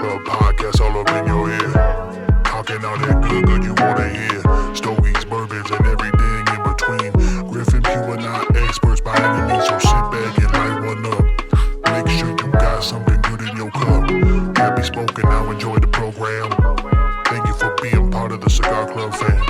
CigarClub podcast all up in your ear. Talking all that good you wanna hear. Stogies, bourbons, and everything in between. Griff and Pugh are not experts by any means, so sit back and light one up. Make sure you got something good in your cup. Happy spoken, now enjoy the program. Thank you for being part of the CigarClub fam.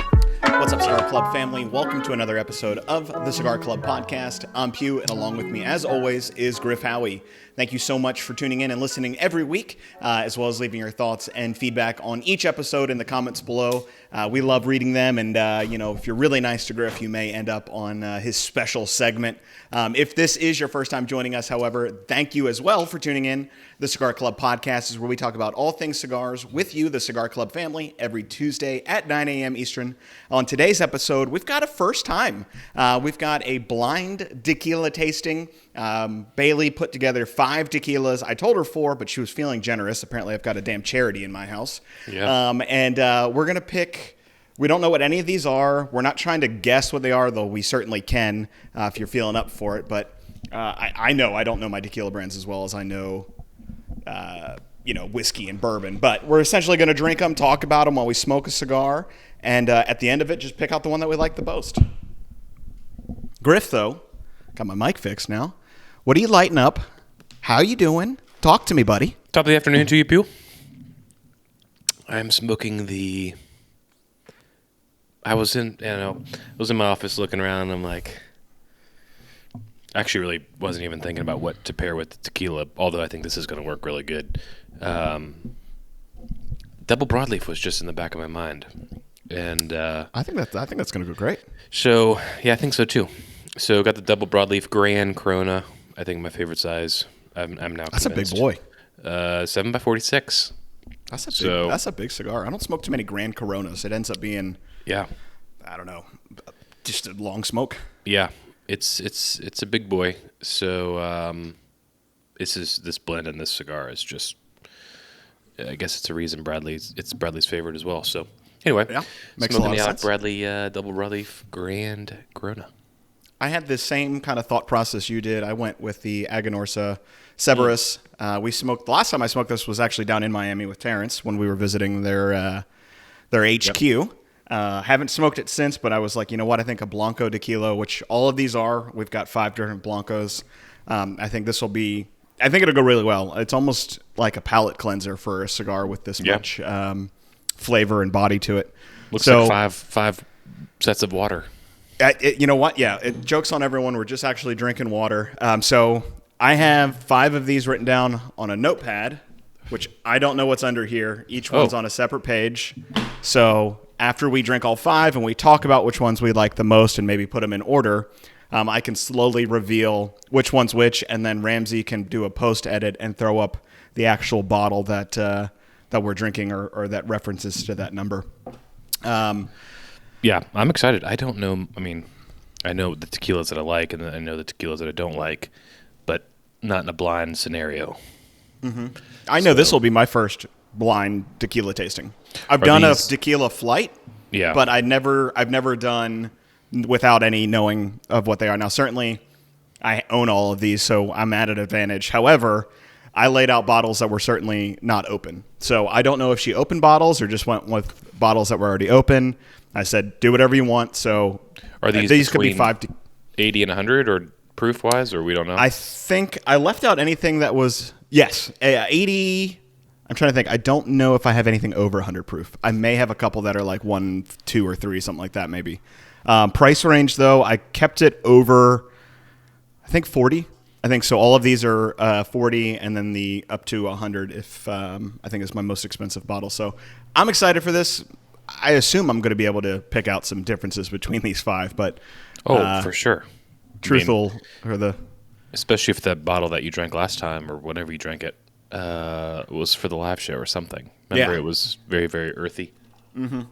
What's up, Cigar Club family? Welcome to another episode of the Cigar Club podcast. I'm Pugh, and along with me, as always, is Griff Howie. Thank you so much for tuning in and listening every week, as well as leaving your thoughts and feedback on each episode in the comments below. We love reading them, and if you're really nice to Griff, you may end up on his special segment. If this is your first time joining us, however, thank you as well for tuning in. The Cigar Club podcast is where we talk about all things cigars with you, the Cigar Club family, every Tuesday at 9 a.m. Eastern. On today's episode, we've got a first time. We've got a blind tequila tasting. Bailey put together 5 tequilas. I told her 4, but she was feeling generous. Apparently, I've got a damn charity in my house. Yeah. We're going to pick... We don't know what any of these are. We're not trying to guess what they are, though we certainly can if you're feeling up for it. But I know I don't know my tequila brands as well as I know, whiskey and bourbon. But we're essentially going to drink them, talk about them while we smoke a cigar, and at the end of it, just pick out the one that we like the most. Griff, though, got my mic fixed now. What are you lighting up? How you doing? Talk to me, buddy. Top of the afternoon to you, Pugh. I'm smoking the... I was in my office looking around, and I'm like, actually really wasn't even thinking about what to pair with the tequila, although I think this is going to work really good. Double broadleaf was just in the back of my mind, and I think that's going to go great. So yeah, I think so too. So got the double broadleaf Grand Corona. I think my favorite size. I'm now That's convinced. a big boy. 7x46. That's a big cigar. I don't smoke too many Grand Coronas. It ends up being, Yeah. I don't know, just a long smoke. Yeah, it's a big boy. So this blend in this cigar is just, I guess it's a reason it's Bradley's favorite as well. So anyway, yeah, makes smoking a lot of out sense. Bradley double broadleaf Grand Corona. I had the same kind of thought process you did. I went with the Aganorsa Cerberus. We smoked. The last time I smoked this was actually down in Miami with Terrence when we were visiting their HQ. Yep. Haven't smoked it since, but I was like, you know what? I think a Blanco tequila, which all of these are. We've got 5 different Blancos. I think it'll go really well. It's almost like a palate cleanser for a cigar with this much flavor and body to it. Looks like five sets of water. You know what? Yeah, it jokes on everyone. We're just actually drinking water. So I have 5 of these written down on a notepad, which I don't know what's under here. Each one's on a separate page. So after we drink all 5 and we talk about which ones we like the most and maybe put them in order, I can slowly reveal which one's which, and then Ramsey can do a post-edit and throw up the actual bottle that we're drinking or that references to that number. Yeah, I'm excited. I don't know. I mean, I know the tequilas that I like, and I know the tequilas that I don't like, but not in a blind scenario. Mm-hmm. I know this will be my first blind tequila tasting. I've done a tequila flight, but I've never done without any knowing of what they are. Now, certainly, I own all of these, so I'm at an advantage. However, I laid out bottles that were certainly not open. So I don't know if she opened bottles or just went with bottles that were already open. I said, do whatever you want. So are these could be 5 80 and 100 or proof wise, or we don't know? I think I left out anything that was 80. I'm trying to think. I don't know if I have anything over 100 proof. I may have a couple that are like 1, 2, or 3, something like that maybe. Price range though, I kept it over, I think 40. I think so. All of these are 40, and then the up to 100 if I think is my most expensive bottle. So I'm excited for this. I assume I'm going to be able to pick out some differences between these 5, but for sure. Truthful especially if that bottle that you drank last time or whenever you drank it was for the live show or something. Remember, it was very, very earthy. Mm-hmm.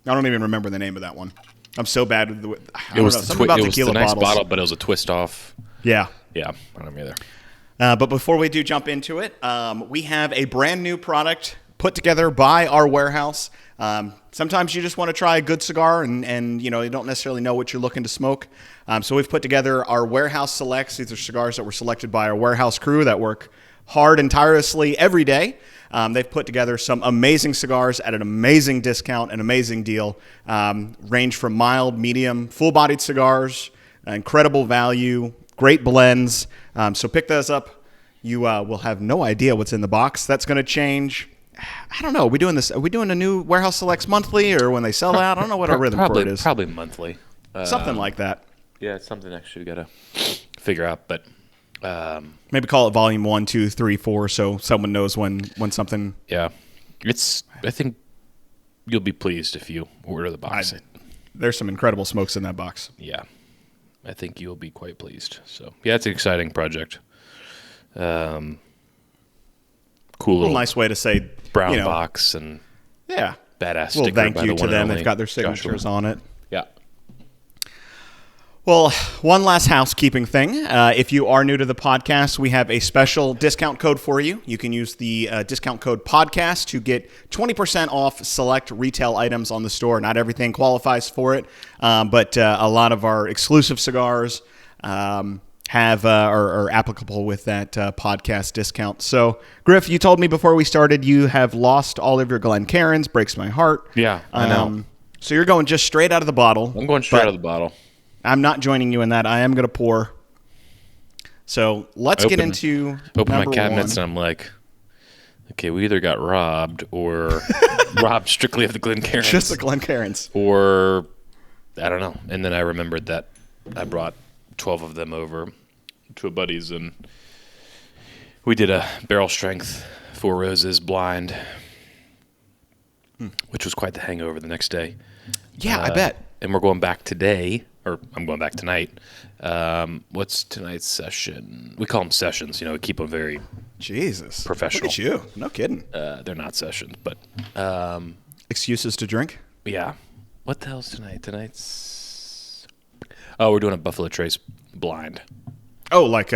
I don't even remember the name of that one. I'm so bad with it was the nice bottles. Bottle, but it was a twist off. Yeah, I don't remember either. But before we do jump into it, we have a brand new product put together by our warehouse. Sometimes you just want to try a good cigar and you don't necessarily know what you're looking to smoke. So we've put together our warehouse selects. These are cigars that were selected by our warehouse crew that work hard and tirelessly every day. They've put together some amazing cigars at an amazing discount, an amazing deal. Range from mild, medium, full-bodied cigars, incredible value, great blends. So pick those up. You will have no idea what's in the box. That's going to change. I don't know. Are we doing this? Are we doing a new Warehouse Selects monthly or when they sell out? I don't know what our rhythm for it is. Probably monthly. Something like that. Yeah, it's something actually got to figure out, but maybe call it volume 1, 2, 3, 4, so someone knows when something. Yeah, I think you'll be pleased if you order the box. There's some incredible smokes in that box. Yeah, I think you'll be quite pleased. So yeah, it's an exciting project. Cool little nice way to say brown box and yeah, badass sticker. Thank by you the to one them. and They've only got their signatures Joshua. on it. Yeah. Well, one last housekeeping thing. If you are new to the podcast, we have a special discount code for you. You can use the discount code podcast to get 20% off select retail items on the store. Not everything qualifies for it, but a lot of our exclusive cigars are applicable with that podcast discount. So, Griff, you told me before we started you have lost all of your Glencairns. Breaks my heart. Yeah, I know. So you're going just straight out of the bottle. I'm going straight out of the bottle. I'm not joining you in that. I am going to pour. So let's get into open my number cabinets one. and I'm like, okay, we either got robbed or robbed strictly of the Glencairns. Just the Glencairns. Or I don't know. And then I remembered that I brought 12 of them over to a buddy's and we did a barrel strength 4 Roses blind, which was quite the hangover the next day. Yeah, I bet. And we're going back today, or I'm going back tonight. What's tonight's session? We call them sessions. We keep them very Jesus professional. Look at you. No kidding. They're not sessions, but Excuses to drink? yeah. What the hell's tonight? We're doing a Buffalo Trace blind. Oh, like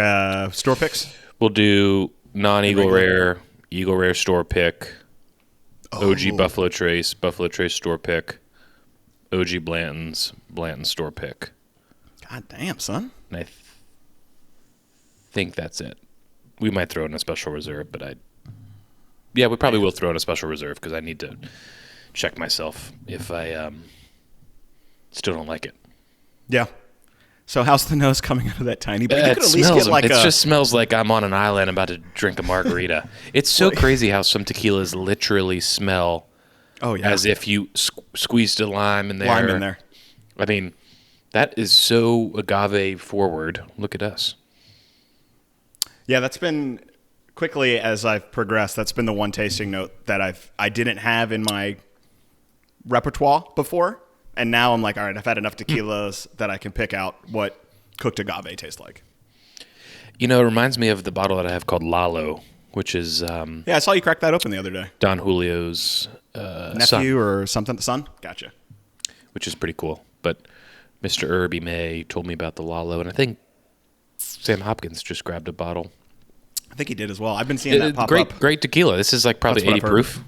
store picks? We'll do non-Eagle Rare, Eagle Rare store pick, OG Buffalo Trace store pick, OG Blanton store pick. God damn, son. And I think that's it. We might throw in a special reserve, but we probably will throw in a special reserve because I need to check myself if I still don't like it. Yeah. So how's the nose coming out of that tiny? But you It could at least smells. get like It just smells like I'm on an island about to drink a margarita. It's so crazy how some tequilas literally smell as if you squeezed a lime in there. Lime in there. I mean, that is so agave forward. Look at us. Yeah, that's been quickly as I've progressed. That's been the one tasting note that I didn't have in my repertoire before, and now I'm like, all right, I've had enough tequilas that I can pick out what cooked agave tastes like. It reminds me of the bottle that I have called Lalo, which is Yeah, I saw you crack that open the other day. Don Julio's Nephew son, or something, son? Gotcha. which is pretty cool. But Mr. Irby May told me about the Lalo, and I think Sam Hopkins just grabbed a bottle. I think he did as well. I've been seeing that pop up. Great tequila. This is like probably That's what 80 I've heard. proof.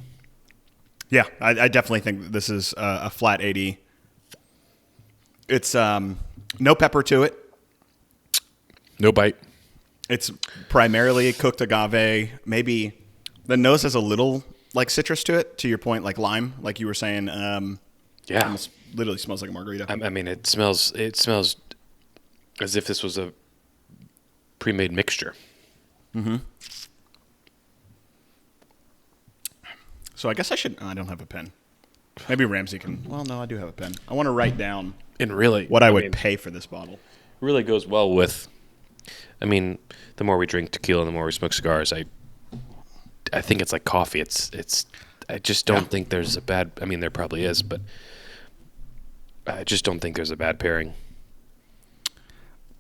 Yeah, I definitely think this is a flat 80. It's no pepper to it. No bite. It's primarily cooked agave. Maybe the nose has a little like citrus to it. To your point, like lime, like you were saying. Yeah. Almost literally smells like a margarita. I mean, it smells as if this was a pre-made mixture. Mm-hmm. So I guess I should. I don't have a pen. Maybe Ramsey can. Well, no, I do have a pen. I want to write down And really, what I would pay for this bottle. really goes well with. I mean, the more we drink tequila, the more we smoke cigars. I think it's like coffee. It's. I just don't think there's a bad. I mean, there probably is, but I just don't think there's a bad pairing.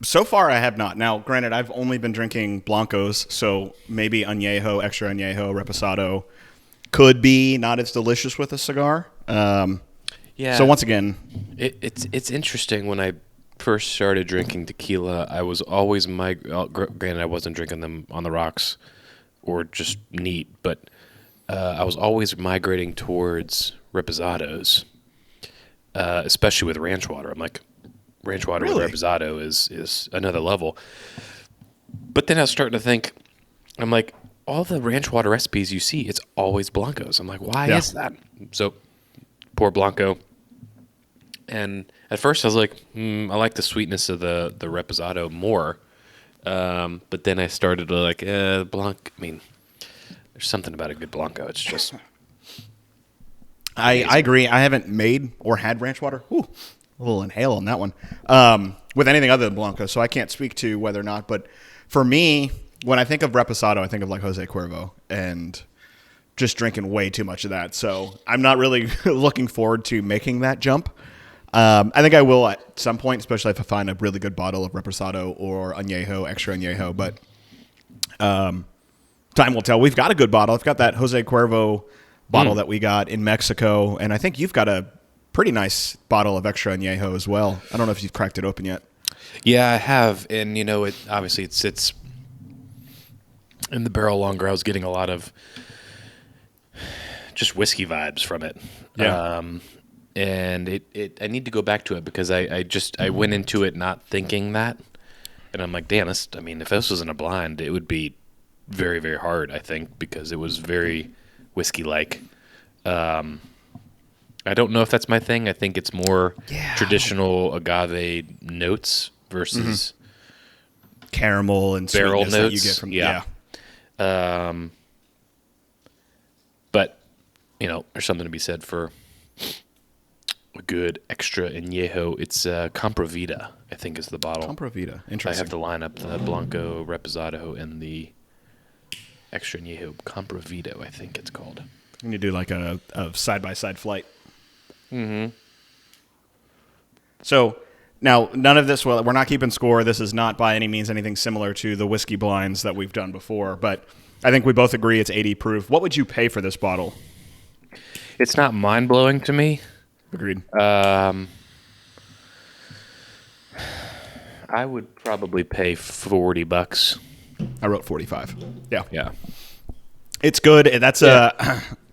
So far, I have not. Now, granted, I've only been drinking Blancos, so maybe Añejo, Extra Añejo, Reposado could be not as delicious with a cigar. Yeah. So once again, It's interesting. When I first started drinking tequila, I was always granted I wasn't drinking them on the rocks or just neat, but I was always migrating towards reposados, especially with ranch water. I'm like, ranch water Really? with reposado is another level. But then I was starting to think, I'm like, all the ranch water recipes you see, it's always Blancos. I'm like, why is that? So pour Blanco. And at first I was like, I like the sweetness of the Reposado more. But then I started to like, Blanc. I mean, there's something about a good Blanco. It's just. I agree. I haven't made or had ranch water. Ooh, a little inhale on that one. With anything other than Blanco, so I can't speak to whether or not. But for me, when I think of Reposado, I think of like Jose Cuervo and just drinking way too much of that. So I'm not really looking forward to making that jump. I think I will at some point, especially if I find a really good bottle of Reposado or Añejo, extra Añejo. But time will tell. We've got a good bottle. I've got that Jose Cuervo bottle that we got in Mexico, and I think you've got a pretty nice bottle of extra Añejo as well. I don't know if you've cracked it open yet. Yeah, I have, and it obviously it sits in the barrel longer. I was getting a lot of just whiskey vibes from it. Yeah. And I need to go back to it because I went into it not thinking that, and I'm like, damn, if this was in a blind, it would be very, very hard, I think, because it was very whiskey-like. I don't know if that's my thing. I think it's more traditional agave notes versus caramel and barrel sweetness notes. that you get from But there's something to be said for a good extra añejo. It's Compra Vida, I think, is the bottle. Compra Vida. I Interesting. have the lineup: the Blanco, Reposado, and the extra añejo Compra Vida, I think it's called. And you do like a side-by-side flight. Mm-hmm. So now, none of this, we're not keeping score. This is not by any means anything similar to the whiskey blinds that we've done before, but I think we both agree it's 80 proof. What would you pay for this bottle? It's not mind-blowing to me. Agreed. I would probably pay $40. I wrote 45. Yeah. Yeah. It's good. That's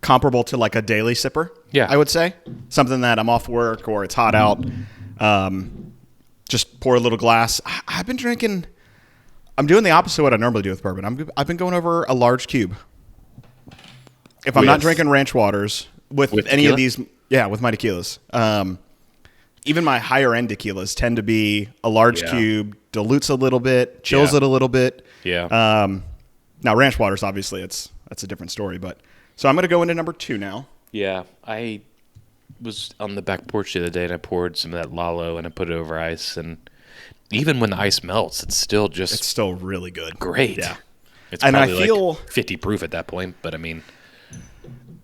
comparable to like a daily sipper. Yeah. I would say something that I'm off work or it's hot out. Just pour a little glass. I've been drinking. I'm doing the opposite of what I normally do with bourbon. I've been going over a large cube. If I'm not drinking ranch waters with any tequila? of these, with my tequilas. Even my higher end tequilas tend to be a large cube, dilutes a little bit, chills it a little bit. Yeah. Now ranch waters, obviously, that's a different story. But so I'm going to go into number 2 now. Yeah. I was on the back porch the other day and I poured some of that Lalo and I put it over ice, and even when the ice melts, it's still really good. Great. Yeah. It's And I probably feel like 50 proof at that point, but I mean,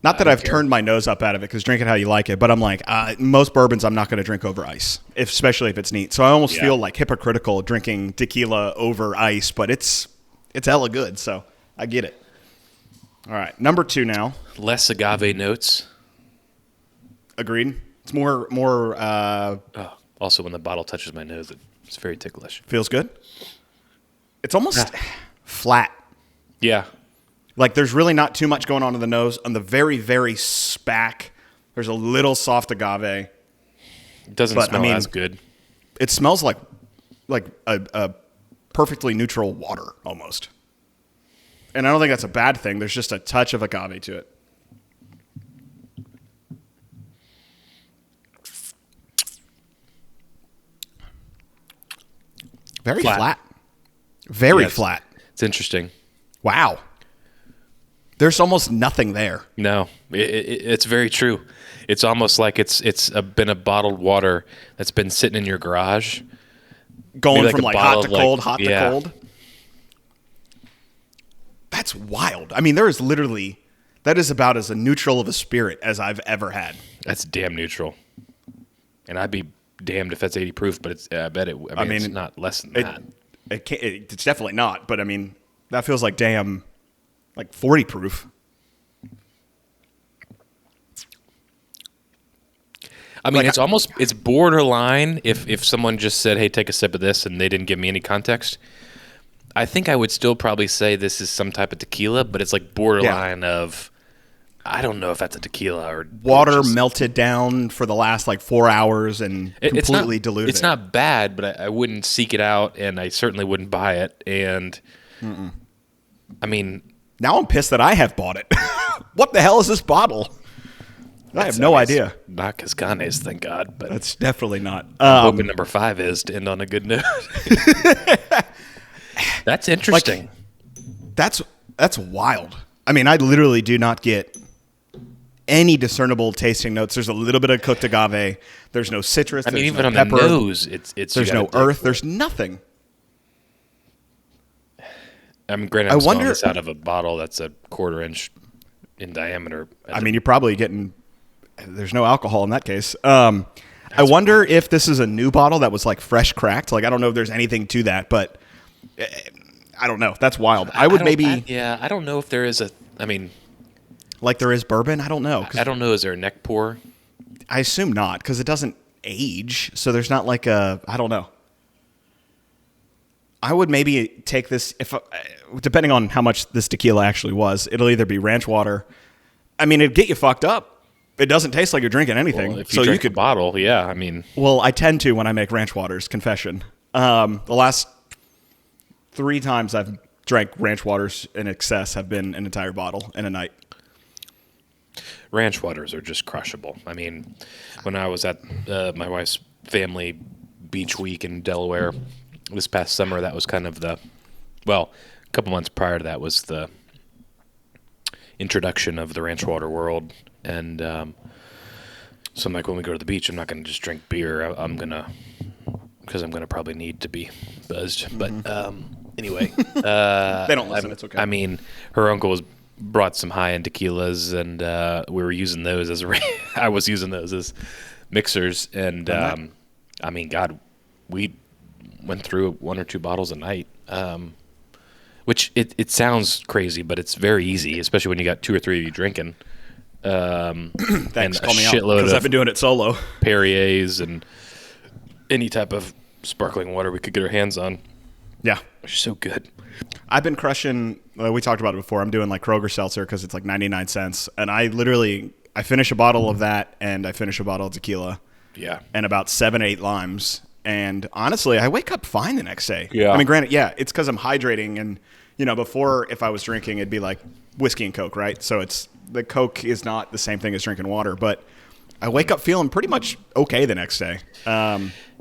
not that I've turned my nose up at it because drink it how you like it, but I'm like, most bourbons I'm not going to drink over ice, especially if it's neat. So I almost feel like hypocritical drinking tequila over ice, but it's hella good, so I get it. All right, number 2 now. less agave notes. Agreed. It's more Also, when the bottle touches my nose, it's very ticklish. feels good. It's almost flat. Yeah. Like there's really not too much going on in the nose. On the very, very back, there's a little soft agave. It doesn't smell as good. It smells like a perfectly neutral water almost. And I don't think that's a bad thing. There's just a touch of agave to it. Very flat. Very flat. It's interesting. Wow. There's almost nothing there. No, it's very true. It's almost like it's been a bottled water that's been sitting in your garage. Going from like hot to cold, hot to yeah. cold. That's wild. I mean, that is about as a neutral of a spirit as I've ever had. That's damn neutral. And I'd be damned if that's 80 proof, but I bet it. I mean, it's not less than that. It's definitely not. But I mean, that feels like damn, like 40 proof. I mean, it's borderline. If someone just said, "Hey, take a sip of this," and they didn't give me any context, I think I would still probably say this is some type of tequila, but it's like borderline of, I don't know if that's a tequila or water melted down for the last like 4 hours and completely diluted. It's not bad, but I wouldn't seek it out, and I certainly wouldn't buy it. And I mean, Now I'm pissed that I have bought it. What the hell is this bottle? I have no idea. Not Cazcanes, thank God. But That's definitely not. hoping number 5 is to end on a good note. That's interesting. That's wild. I mean, I literally do not get any discernible tasting notes. There's a little bit of cooked agave. There's no citrus. I mean, there's even no on pepper. the nose, it's There's no earth. There's nothing. I mean, granted, I'm smelling this out of a bottle that's a 1/4 inch in diameter. I mean, you're probably getting. There's no alcohol in that case. I wonder if this is a new bottle that was like fresh cracked. Like, I don't know if there's anything to that, but I don't know. That's wild. I would maybe. I don't know if there is a. I mean, like there is bourbon. I don't know. I don't know. Is there a neck pour? I assume not, because it doesn't age. So there's not like a. I don't know. I would maybe take this if, depending on how much this tequila actually was. It'll either be ranch water. I mean, it'd get you fucked up. It doesn't taste like you're drinking anything. Well, if you drink a bottle, yeah. I mean, well, I tend to when I make ranch waters. Confession. The last 3 times I've drank ranch waters in excess have been an entire bottle in a night. Ranch waters are just crushable. I mean, when I was at my wife's family beach week in Delaware this past summer, that was kind of a couple months prior to that was the introduction of the ranch water world. And so I'm like, when we go to the beach, I'm not going to just drink beer. Because I'm going to probably need to be buzzed. But anyway. They don't listen. It's okay. I mean, her uncle brought some high-end tequilas, and we were using those as I was using those as mixers. And, I mean, God, we went through 1 or 2 bottles a night, which it sounds crazy, but it's very easy, especially when you got 2 or 3 of you drinking. Thanks, and call me out, shitload because of I've been doing it solo. Perriers and any type of sparkling water we could get our hands on. Yeah. Which is so good. I've been crushing, we talked about it before, I'm doing like Kroger Seltzer because it's like 99 cents. And I finish a bottle of that and I finish a bottle of tequila. Yeah. And about 7, 8 limes. And honestly, I wake up fine the next day. Yeah. I mean, granted, yeah, it's because I'm hydrating. And, before if I was drinking, it'd be like whiskey and Coke, right? So the Coke is not the same thing as drinking water. But I wake up feeling pretty much okay the next day.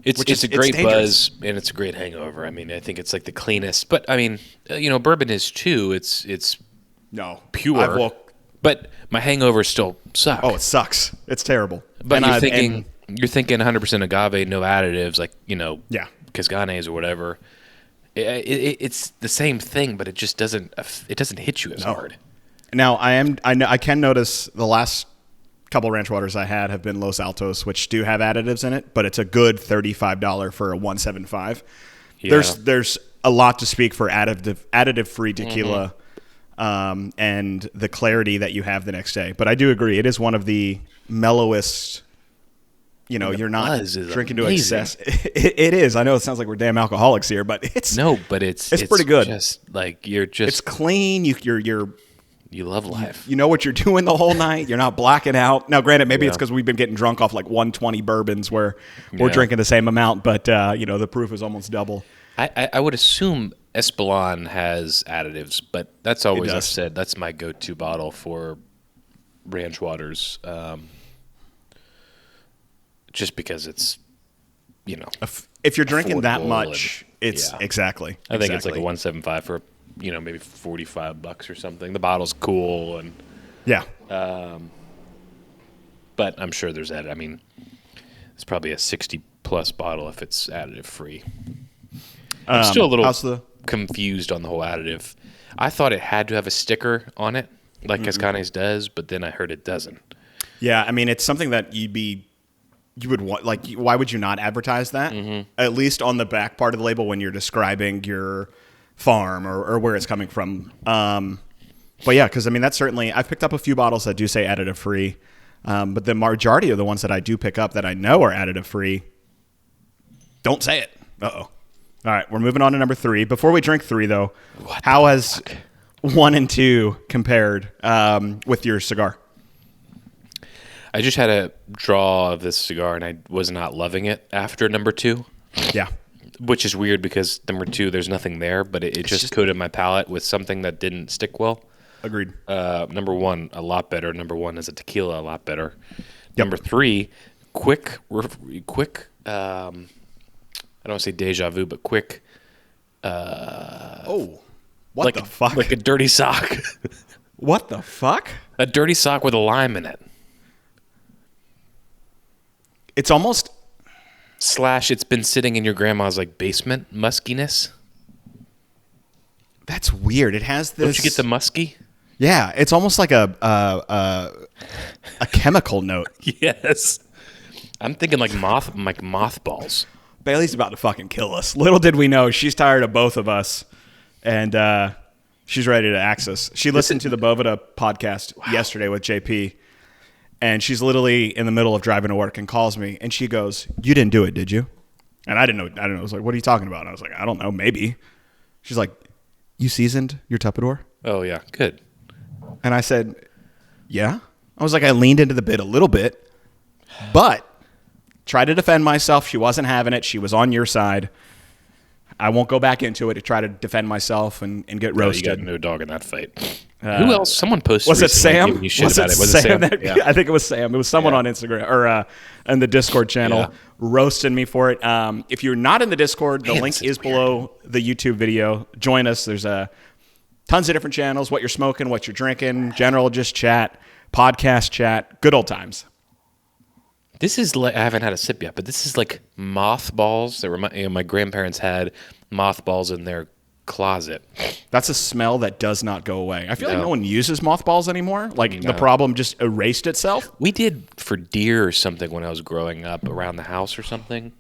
It's a great buzz and it's a great hangover. I mean, I think it's like the cleanest. But I mean, bourbon is too. It's no pure. But my hangovers still suck. Oh, it sucks. It's terrible. But you're thinking 100% agave, no additives, like Cazcanes or whatever. It's the same thing, but it just doesn't hit you as hard. Now I can notice the last couple ranch waters I had have been Los Altos, which do have additives in it, but it's a good $35 for a 175. Yeah. There's a lot to speak for additive free tequila, and the clarity that you have the next day. But I do agree, it is one of the mellowest. You're not drinking to excess. It is. I know it sounds like we're damn alcoholics here, but it's pretty good. Just like it's clean. You love life. You know what you're doing the whole night. You're not blacking out. Now, granted, maybe it's because we've been getting drunk off like 120 bourbons where we're drinking the same amount, but the proof is almost double. I would assume Espolòn has additives, but that's always, I've said, that's my go-to bottle for ranch waters. Just because it's, if you're drinking that much, it's exactly. I think it's like a 175 for, maybe $45 or something. The bottle's cool and but I'm sure there's that. I mean, it's probably a 60+ bottle if it's additive free. I'm still a little confused on the whole additive. I thought it had to have a sticker on it, like Cazcanes does, but then I heard it doesn't. Yeah, I mean, it's something that you would want, like, why would you not advertise that? At least on the back part of the label when you're describing your farm or where it's coming from. But yeah, because I mean, that's certainly, I've picked up a few bottles that do say additive free, but the majority of the ones that I do pick up that I know are additive free don't say it. Uh-oh. All right, we're moving on to number 3. Before we drink 3, though, how has 1 and 2 compared with your cigar? I just had a draw of this cigar, and I was not loving it after number 2. Yeah. Which is weird because number 2, there's nothing there, but it just coated my palate with something that didn't stick well. agreed. Number one, a lot better. Number one is a tequila, a lot better. Number three, quick. I don't want to say deja vu, but quick. What the fuck? Like a dirty sock. What the fuck? A dirty sock with a lime in it. It's almost... / it's been sitting in your grandma's like basement muskiness. That's weird. It has this... Don't you get the musky? Yeah, it's almost like a chemical note. Yes. I'm thinking like mothballs. Bailey's about to fucking kill us. Little did we know, she's tired of both of us, and she's ready to axe us. She listened to the Bovida podcast yesterday with JP, and she's literally in the middle of driving to work and calls me, and she goes, "You didn't do it, did you?" And I didn't know. I was like, "What are you talking about?" And I was like, "I don't know, maybe." She's like, "You seasoned your Tupperware?" Oh, yeah. Good. And I said, "Yeah." I was like, I leaned into the bit a little bit, but tried to defend myself. She wasn't having it. She was on your side. I won't go back into it to try to defend myself and get roasted. You got no dog in that fight. Who else? Someone posted. Was it Sam? Was it Sam? Yeah. I think it was Sam. It was someone on Instagram or in the Discord channel roasting me for it. If you're not in the Discord, the link is below the YouTube video. Join us. There's tons of different channels. What you're smoking, what you're drinking, general just chat, podcast chat, good old times. This is like, I haven't had a sip yet, but this is like mothballs. That my grandparents had mothballs in their closet. That's a smell that does not go away. I feel like no one uses mothballs anymore. Like the problem just erased itself. We did for deer or something when I was growing up around the house or something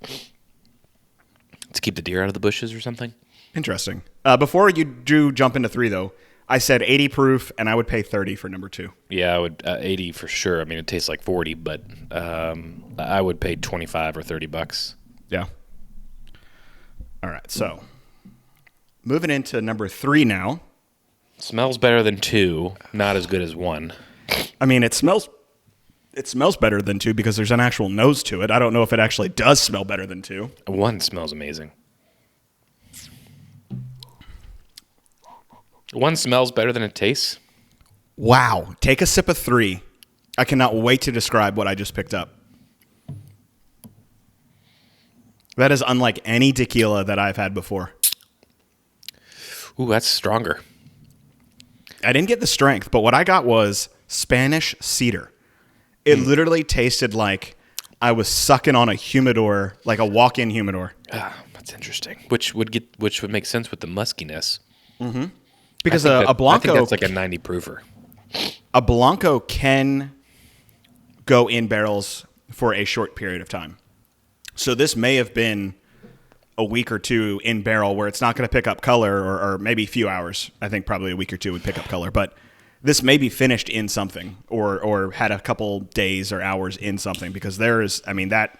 to keep the deer out of the bushes or something. Interesting. Before you do jump into 3, though, I said 80 proof, and I would pay 30 for number 2. Yeah, I would 80 for sure. I mean, it tastes like 40, but I would pay 25 or $30. Yeah. All right, so moving into number 3 now. Smells better than 2, not as good as 1. I mean, it smells better than 2 because there's an actual nose to it. I don't know if it actually does smell better than 2. 1 smells amazing. 1 smells better than it tastes. Wow. Take a sip of 3. I cannot wait to describe what I just picked up. That is unlike any tequila that I've had before. Ooh, that's stronger. I didn't get the strength, but what I got was Spanish cedar. It literally tasted like I was sucking on a humidor, like a walk-in humidor. Ah, that's interesting. Which would make sense with the muskiness. Mm-hmm. Because a Blanco... I think that's like a 90 proofer. A Blanco can go in barrels for a short period of time. So this may have been a week or 2 in barrel where it's not going to pick up color, or maybe a few hours. I think probably a week or 2 would pick up color. But this may be finished in something or had a couple days or hours in something, because there is, I mean, that,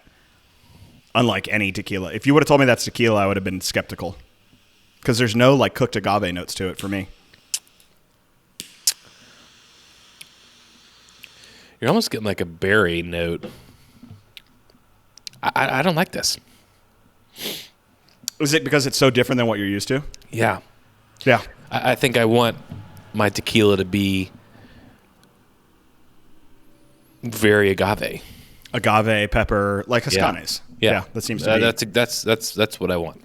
unlike any tequila. If you would have told me that's tequila, I would have been skeptical. Because there's no like cooked agave notes to it for me. You're almost getting like a berry note. I don't like this. Is it because it's so different than what you're used to? Yeah. Yeah. I think I want my tequila to be very agave. Agave, pepper, like Cazcanes. Yeah. That seems to be. That's what I want.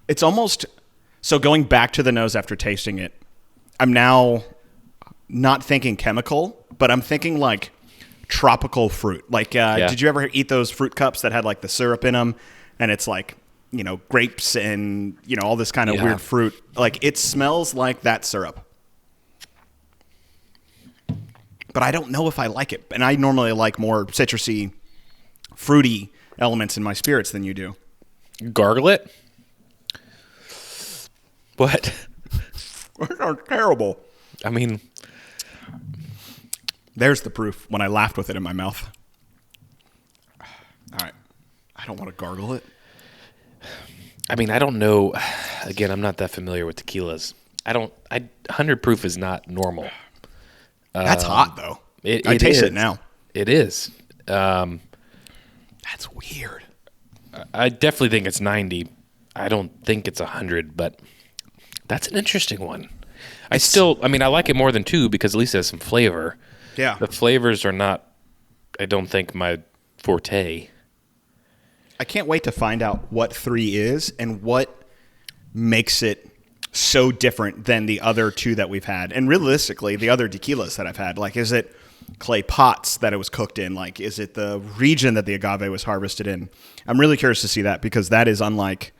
It's almost, so going back to the nose after tasting it, I'm now not thinking chemical, but I'm thinking like tropical fruit. Like, did you ever eat those fruit cups that had like the syrup in them, and it's like, you know, grapes and, you know, all this kind of weird fruit. Like, it smells like that syrup. But I don't know if I like it. And I normally like more citrusy, fruity elements in my spirits than you do. Gargle it? What? They're terrible. I mean, there's the proof when I laughed with it in my mouth. All right. I don't want to gargle it. I mean, I don't know. Again, I'm not that familiar with tequilas. 100 proof is not normal. That's hot, though. I taste it now. It is. That's weird. I definitely think it's 90. I don't think it's 100, but that's an interesting one. I mean, I like it more than 2 because at least it has some flavor. Yeah. The flavors are not, I don't think, my forte. I can't wait to find out what 3 is and what makes it so different than the other 2 that we've had. And realistically, the other tequilas that I've had, like, is it clay pots that it was cooked in? Like, is it the region that the agave was harvested in? I'm really curious to see that because that is unlike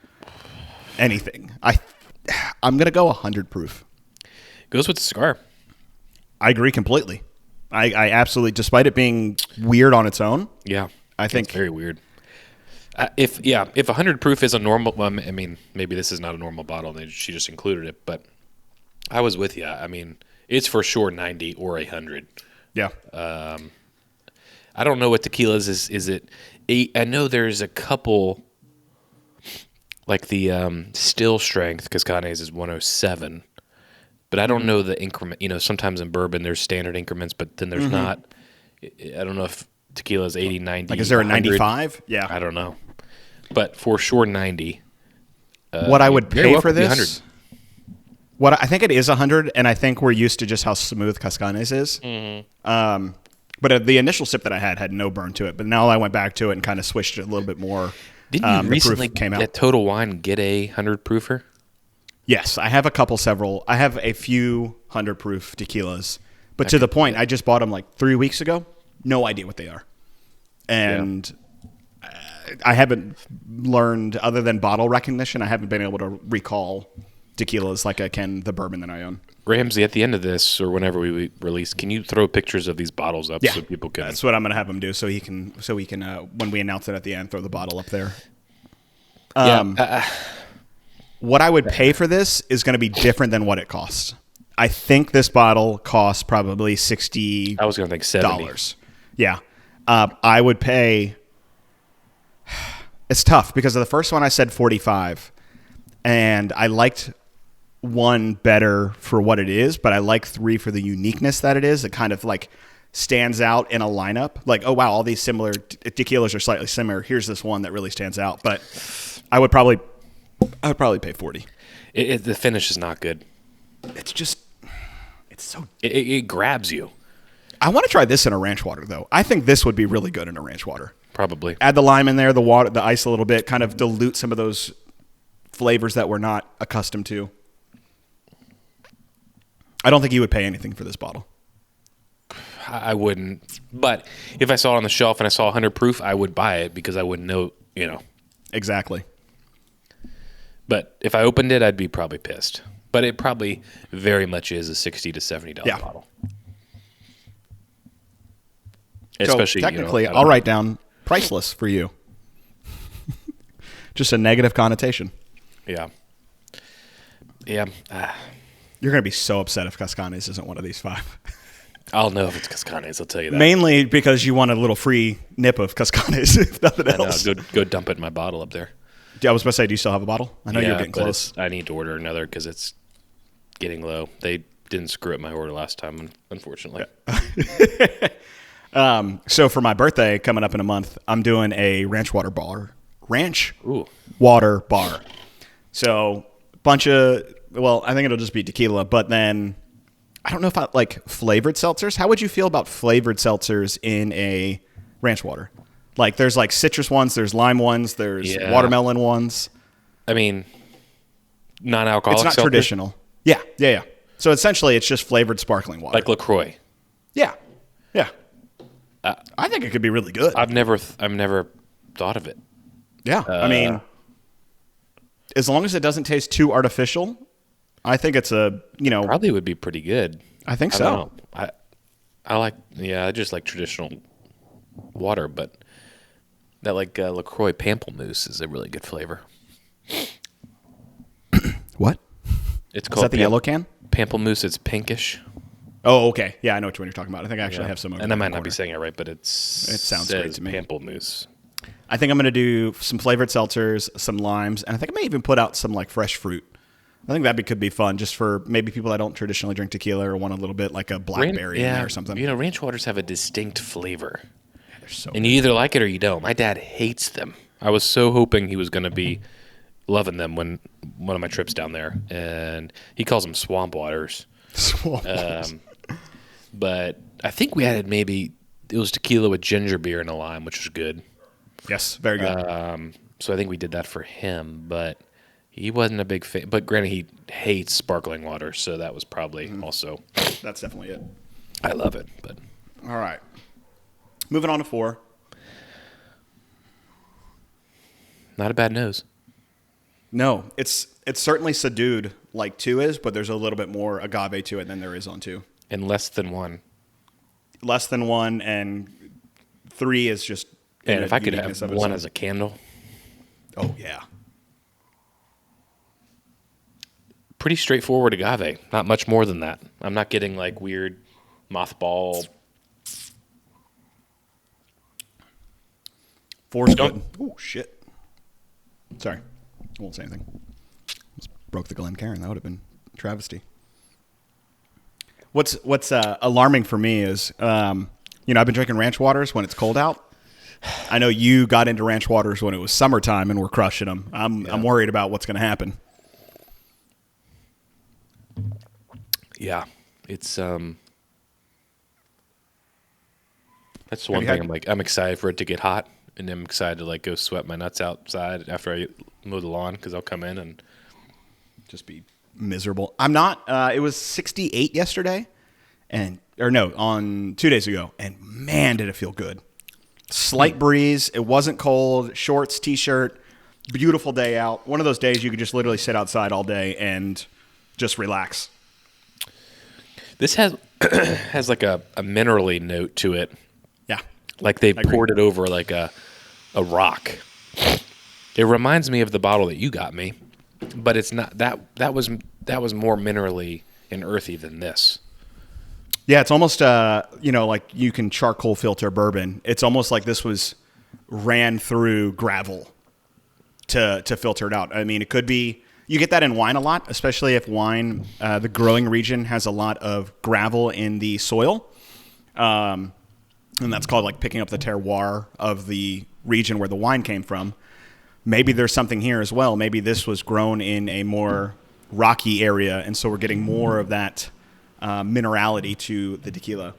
anything. I'm going to go 100 proof. Goes with the cigar. I agree completely. I absolutely, despite it being weird on its own. Yeah. I think it's very weird. If 100 proof is a normal, I mean, maybe this is not a normal bottle. She just included it, but I was with you. I mean, it's for sure 90 or 100. Yeah. I don't know what tequilas is. Is it 8? I know there's a couple, like the still strength Cazcanes is 107, but I don't know the increment. You know, sometimes in bourbon there's standard increments, but then there's not. I don't know if tequila is 80, 90. Like, is there a 100. 95? Yeah. I don't know. But for sure 90. What I would pay for this, 100. what I think it is 100, and I think we're used to just how smooth Cazcanes is. But the initial sip that I had no burn to it. But now I went back to it and kind of switched it a little bit more. Didn't you the recently proof came out. at Total Wine get a 100 proofer? Yes, I have I have a few 100 proof tequilas. But to the point, I just bought them like 3 weeks ago. No idea what they are. And I haven't learned, other than bottle recognition, I haven't been able to recall tequilas like I can the bourbon that I own. Ramsey, at the end of this or whenever we release, can you throw pictures of these bottles up so people can? That's what I'm going to have him do, so he can when we announce it at the end, throw the bottle up there. What I would pay for this is going to be different than what it costs. I think this bottle costs probably $60. I was going to think $70. Yeah. I would pay. It's tough because of the first one I said 45, and I liked one better for what it is, but I like 3 for the uniqueness that it is. It kind of like stands out in a lineup. Like, oh wow, all these similar tequilas are slightly similar. Here's this one that really stands out. But I would probably pay 40. The finish is not good. It's so. It grabs you. I want to try this in a ranch water though. I think this would be really good in a ranch water. Probably. Add the lime in there, the water, the ice a little bit, kind of dilute some of those flavors that we're not accustomed to. I don't think you would pay anything for this bottle. I wouldn't. But if I saw it on the shelf and I saw 100 proof, I would buy it because I wouldn't know, you know. Exactly. But if I opened it, I'd be probably pissed. But it probably very much is a $60 to $70 bottle. Especially, so technically, I'll write down priceless for you. Just a negative connotation. Yeah. Yeah. You're going to be so upset if Cazcanes isn't one of these 5. I'll know if it's Cazcanes, I'll tell you that. Mainly because you want a little free nip of Cazcanes, if nothing else. I know, go dump it in my bottle up there. I was about to say, do you still have a bottle? I know you're getting close. I need to order another because it's getting low. They didn't screw up my order last time, unfortunately. So for my birthday coming up in a month, I'm doing a ranch water bar. Ooh. Water bar. So bunch of, well, I think it'll just be tequila, but then I don't know if I like flavored seltzers. How would you feel about flavored seltzers in a ranch water? Like there's like citrus ones, there's lime ones, there's watermelon ones. I mean, non-alcoholic It's not seltzer? traditional. Yeah. So essentially it's just flavored sparkling water. Like LaCroix. Yeah. I think it could be really good. I've never thought of it. Yeah. I mean, as long as it doesn't taste too artificial, I think it's probably would be pretty good. I think I so. don't know. I just like traditional water, but that like LaCroix Pamplemousse is a really good flavor. What? It's Is called that the yellow can? Pamplemousse. It's pinkish. Oh, okay. Yeah, I know which one you're talking about. I think I actually have some. And I might not be saying it right, but it sounds great to me. Pamplemousse. I think I'm going to do some flavored seltzers, some limes, and I think I may even put out some like fresh fruit. I think that could be fun just for maybe people that don't traditionally drink tequila or want a little bit like a blackberry in there or something. You know, ranch waters have a distinct flavor. They're so and you either like it or you don't. My dad hates them. I was so hoping he was going to be loving them when one of my trips down there. And he calls them swamp waters. But I think we added it was tequila with ginger beer and a lime, which was good. Yes, very good. So I think we did that for him, but he wasn't a big fan. But granted, he hates sparkling water, so that was probably also. That's definitely it. I love it, but All right. Moving on to 4. not a bad nose. No, it's certainly subdued like 2 is, but there's a little bit more agave to it than there is on 2. And less than 1. Less than 1, and 3 is just. And if I could have 1 as a candle. Oh, yeah. Pretty straightforward agave. Not much more than that. I'm not getting like weird mothball. 4's good. Oh, shit. Sorry. I won't say anything. Just broke the Glencairn. That would have been a travesty. What's alarming for me is, I've been drinking ranch waters when it's cold out. I know you got into ranch waters when it was summertime and we're crushing them. I'm worried about what's going to happen. Yeah, it's that's one thing. I'm excited for it to get hot, and I'm excited to like go sweat my nuts outside after I mow the lawn because I'll come in and just be miserable. I'm not. It was 68 yesterday, on 2 days ago, and man, did it feel good. Slight breeze. It wasn't cold. Shorts, t-shirt. Beautiful day out. One of those days you could just literally sit outside all day and just relax. This has has like a minerally note to it. Yeah, like they poured it over like a rock. It reminds me of the bottle that you got me, but it's not that. That was more minerally and earthy than this. Yeah, it's almost like you can charcoal filter bourbon. It's almost like this was ran through gravel to filter it out. I mean, it could be. You get that in wine a lot, especially if wine, the growing region has a lot of gravel in the soil. And that's called like picking up the terroir of the region where the wine came from. Maybe there's something here as well. Maybe this was grown in a more rocky area, and so we're getting more of that minerality to the tequila.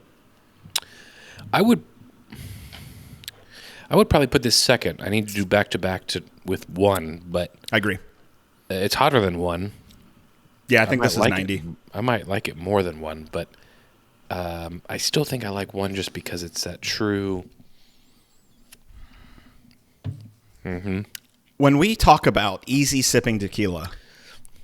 I would probably put this second. I need to do back-to-back with 1, but I agree. It's hotter than 1. Yeah, I think this is 90. I might like it more than 1, but I still think I like 1 just because it's that true. Mm-hmm. When we talk about easy sipping tequila,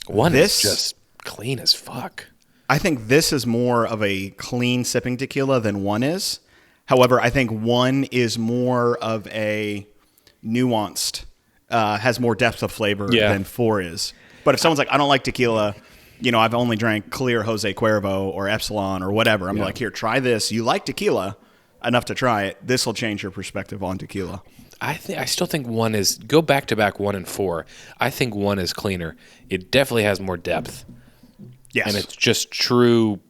1 is just clean as fuck. I think this is more of a clean sipping tequila than 1 is. However, I think 1 is more of a nuanced, has more depth of flavor than 4 is. But if someone's like, I don't like tequila, I've only drank clear Jose Cuervo or Epsilon or whatever. I'm like, here, try this. You like tequila enough to try it. This will change your perspective on tequila. I still think 1 is, go back to back 1 and 4. I think 1 is cleaner. It definitely has more depth. Yes. And it's just true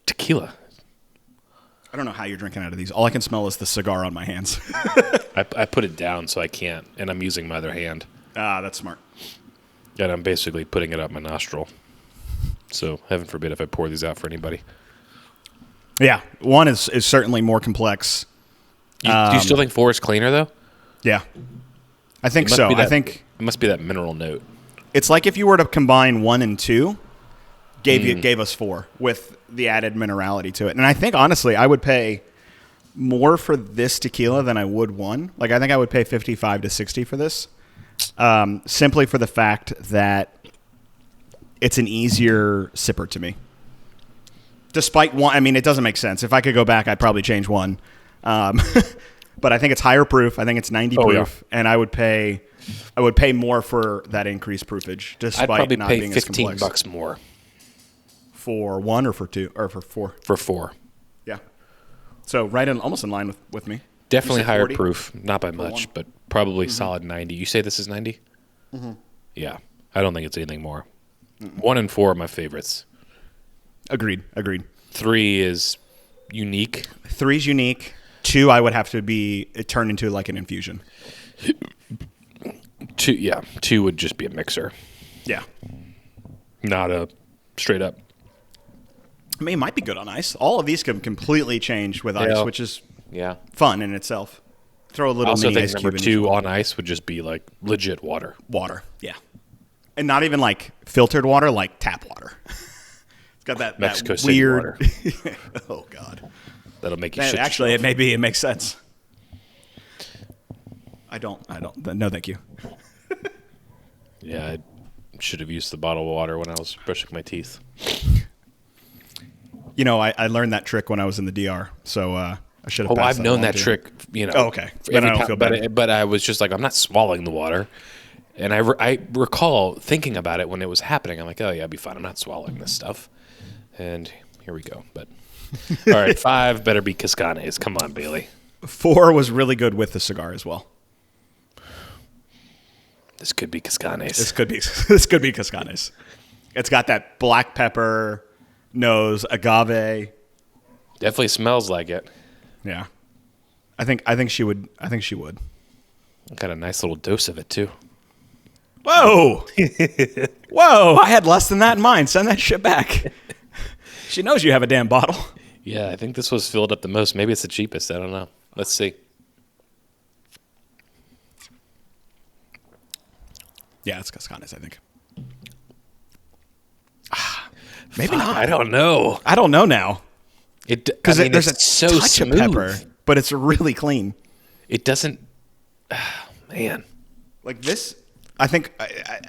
tequila. I don't know how you're drinking out of these. All I can smell is the cigar on my hands. I put it down so I can't, and I'm using my other hand. That's smart. And I'm basically putting it up my nostril. So heaven forbid if I pour these out for anybody. Yeah, 1 is certainly more complex. Do you still think 4 is cleaner, though? Yeah. I think so. I think it must be that mineral note. It's like if you were to combine 1 and 2, gave us 4 with the added minerality to it. And I think, honestly, I would pay more for this tequila than I would 1. Like, I think I would pay $55 to $60 for this, simply for the fact that it's an easier sipper to me. Despite 1, I mean, it doesn't make sense. If I could go back, I'd probably change 1. But I think it's higher proof. I think it's 90 proof, and I would pay more for that increased proofage, despite I'd probably not pay being as complex. $15 more For 1 or for 2 or for 4? For 4. Yeah. So almost in line with me. Definitely higher proof, not by one. much, but probably solid 90. You say this is 90? Mm-hmm. Yeah. I don't think it's anything more. 1 and 4 are my favorites. Agreed. 3 is unique. 3 is unique. 2, I would have to be turned into like an infusion. 2 would just be a mixer. Yeah. Not a straight up. I mean, it might be good on ice. All of these can completely change with ice, which is fun in itself. Throw a little. I also mini think ice number cube in 2 each one. on ice would just be like legit water. Water, yeah, and not even like filtered water, like tap water. It's got that Mexico that City weird. water. Oh God. That'll make you Man, shit actually, yourself. it makes sense. I don't. No, thank you. Yeah, I should have used the bottled water when I was brushing my teeth. You know, I learned that trick when I was in the DR, so I should have. Oh, I've known along that to you. trick. You know. Oh, okay. Then I don't feel bad. But I was just like, I'm not swallowing the water. And I recall thinking about it when it was happening. I'm like, oh yeah, I'll be fine. I'm not swallowing this stuff. And here we go. But all right, 5 better be Cazcanes. Come on, Bailey. 4 was really good with the cigar as well. This could be Cazcanes. This could be Cazcanes. It's got that black pepper nose, agave. Definitely smells like it. Yeah, I think she would. Got a nice little dose of it too. Whoa, whoa! I had less than that in mind. Send that shit back. She knows you have a damn bottle. Yeah, I think this was filled up the most. Maybe it's the cheapest. I don't know. Let's see. Yeah, it's Cazcanes, I think. Maybe Fuck, not. I don't know. I don't know now. Because There's a it's so touch smooth. of pepper, but it's really clean. It doesn't. Man. Like this, I think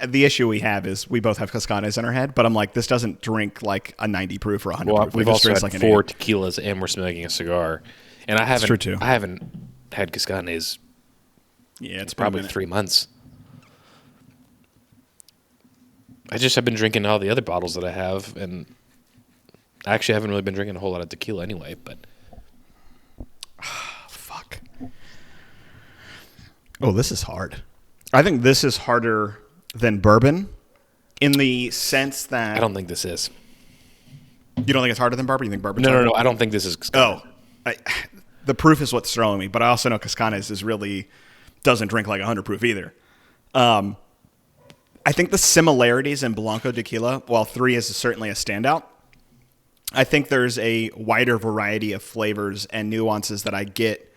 the issue we have is we both have Cazcanes in our head, but I'm like, this doesn't drink like a 90 proof or 100 Well, proof. we've It just also drinks had like an 4 8. tequilas and we're smoking a cigar, and I haven't. true, too. I haven't had Cazcanes Yeah, it's probably 3 months. I just have been drinking all the other bottles that I have, and I actually haven't really been drinking a whole lot of tequila anyway. But Fuck. Oh, this is hard. I think this is harder than bourbon in the sense that I don't think this is. you don't think it's harder than bourbon. You think bourbon's No, harder? I don't think this is. Oh, the proof is what's throwing me, but I also know Cazcanes is really doesn't drink like 100 proof either. I think the similarities in Blanco tequila, while 3 is certainly a standout, I think there's a wider variety of flavors and nuances that I get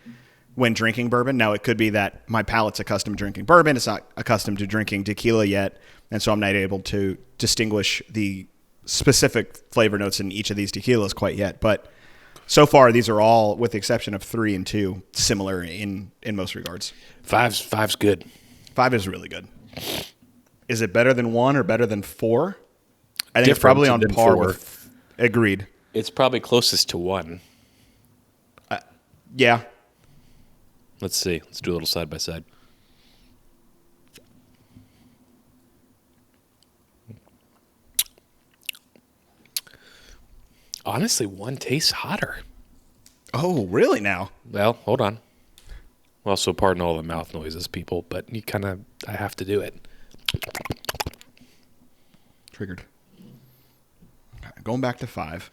when drinking bourbon. Now, it could be that my palate's accustomed to drinking bourbon. It's not accustomed to drinking tequila yet, and so I'm not able to distinguish the specific flavor notes in each of these tequilas quite yet. But so far, these are all, with the exception of 3 and 2, similar in most regards. Five's good. 5 is really good. Is it better than 1 or better than 4? I think it's Different probably on than par 4. with. Agreed. It's probably closest to 1. Yeah. Let's see. Let's do a little side by side. Honestly, 1 tastes hotter. Oh, really now? Well, hold on. Also, pardon all the mouth noises, people, but I have to do it. Triggered. Going back to 5.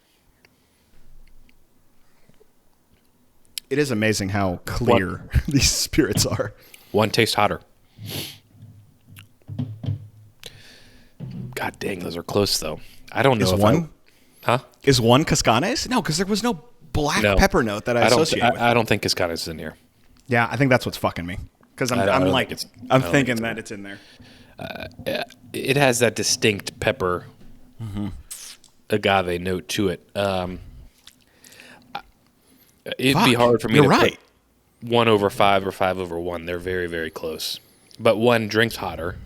It is amazing how clear these spirits are. 1 tastes hotter. God dang, those are close, though. I don't know Is if 1? Huh? Is 1 Cazcanes? No, because there was no black pepper note that I associate with. I don't think Cazcanes is in here. Yeah, I think that's what's fucking me. Because I'm thinking that it's in there. It has that distinct pepper agave note to it. It'd be hard for me to put 1 over 5 or 5 over 1. They're very, very close. But 1 drinks hotter.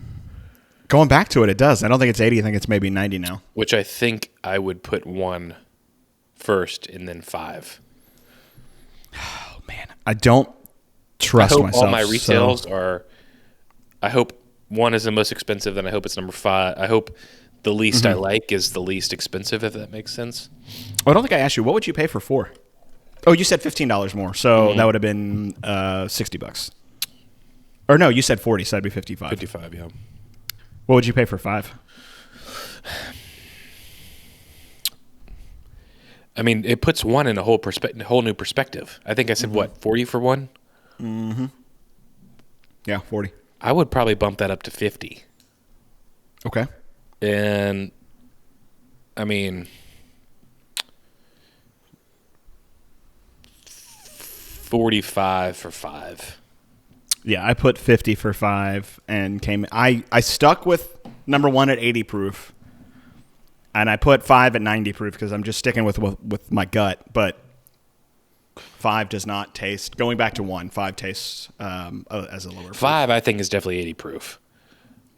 Going back to it, it does. I don't think it's 80. I think it's maybe 90 now. Which I think I would put 1 first and then 5. Oh, man. I don't trust I hope myself. all my retails are... I hope 1 is the most expensive, then I hope it's number 5. I hope the least I like is the least expensive, if that makes sense. Oh, I don't think I asked you. What would you pay for 4? Oh, you said $15 more, so that would have been $60. Or no, you said 40, so that'd be 55. 55, yeah. What would you pay for 5? I mean, it puts 1 in a whole new perspective. I think I said, 40 for 1? Mm-hmm. Yeah, 40. I would probably bump that up to 50. Okay. And I mean, 45 for 5. Yeah, I put 50 for 5 and came. I stuck with number 1 at 80 proof, and I put 5 at 90 proof because I'm just sticking with my gut. But 5 does not taste. Going back to 1, 5 tastes as a lower proof. 5, I think, is definitely 80 proof.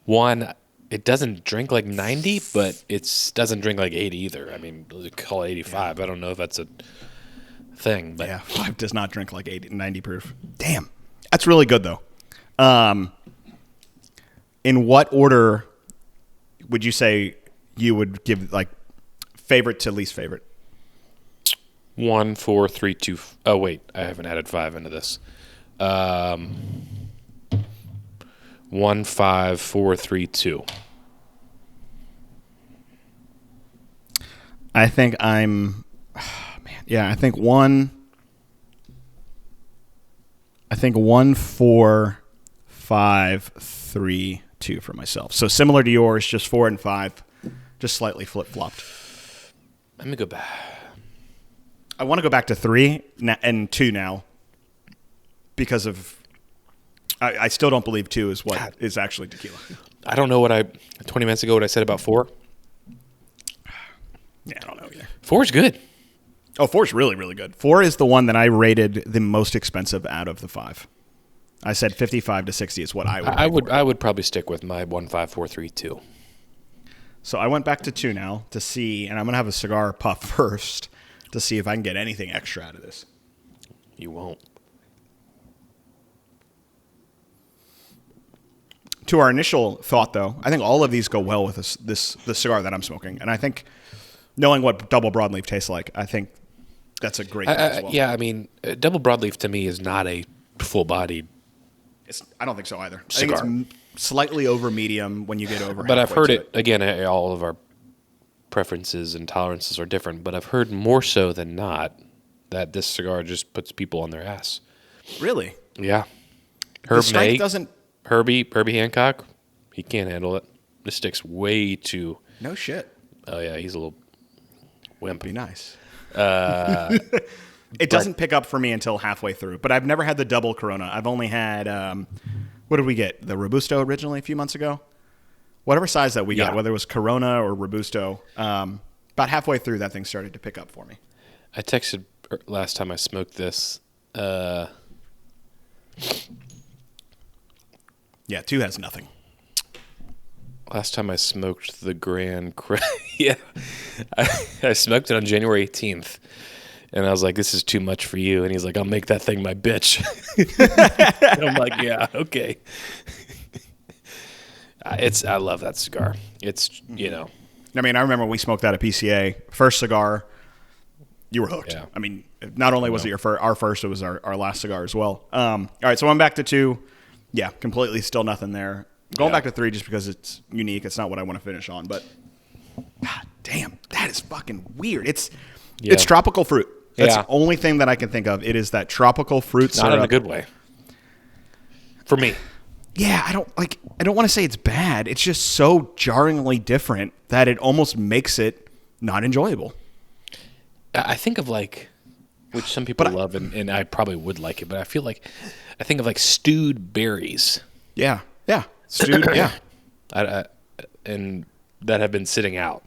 1, it doesn't drink like 90, but it doesn't drink like 80 either. I mean, call it 85. Yeah. I don't know if that's a thing. But yeah, 5 does not drink like 90 proof. Damn. That's really good, though. In what order would you say you would give, like, favorite to least favorite? 1, 4, 3, 2. Oh, wait. I haven't added 5 into this. 1, 5, 4, 3, 2. I think I'm... man, yeah, I think 1... I think 1, 4, 5, 3, 2 for myself. So similar to yours, just 4 and 5, just slightly flip-flopped. Let me go back. I want to go back to 3 and 2 now because of... I still don't believe 2 is what God. Is actually tequila. I don't know 20 minutes ago what I said about 4. Yeah, I don't know either. 4 is good. Oh, 4 is really, really good. 4 is the one that I rated the most expensive out of the 5. I said 55 to 60 is what I would. I would probably stick with my 1, 5, 4, 3, 2. So I went back to 2 now to see, and I'm gonna have a cigar puff first to see if I can get anything extra out of this. You won't. To our initial thought, though, I think all of these go well with the cigar that I'm smoking, and I think knowing what double broadleaf tastes like, I think that's a great thing as well. Yeah, I mean, double broadleaf to me is not a full-bodied. I don't think so either. Cigar. I think it's slightly over medium when you get over. But I've heard it again. All of our preferences and tolerances are different, but I've heard more so than not that this cigar just puts people on their ass. Really? Yeah. Herbie Hancock, he can't handle it. This stick's way too. No shit. Oh yeah, he's a little wimp. Be nice. It doesn't pick up for me until halfway through, but I've never had the double Corona. I've only had, what did we get? The Robusto originally a few months ago? Whatever size that we got, whether it was Corona or Robusto, about halfway through that thing started to pick up for me. I texted last time I smoked this. Yeah, 2 has nothing. Last time I smoked the Grand yeah, I smoked it on January 18th, and I was like, "This is too much for you." And he's like, "I'll make that thing my bitch." And I'm like, "Yeah, okay." I love that cigar. It's I mean, I remember when we smoked that at PCA, first cigar. You were hooked. Yeah. I mean, not only was it our first, it was our last cigar as well. All right, so I'm back to 2. Yeah, completely still nothing there. Going back to 3 just because it's unique. It's not what I want to finish on, but God damn, that is fucking weird. It's tropical fruit. That's the only thing that I can think of. It is that tropical fruit syrup. Not in a good way. For me. Yeah, I don't want to say it's bad. It's just so jarringly different that it almost makes it not enjoyable. I think of which some people love, and I probably would like it, but I think of stewed berries. Yeah. Stewed, yeah. And that have been sitting out.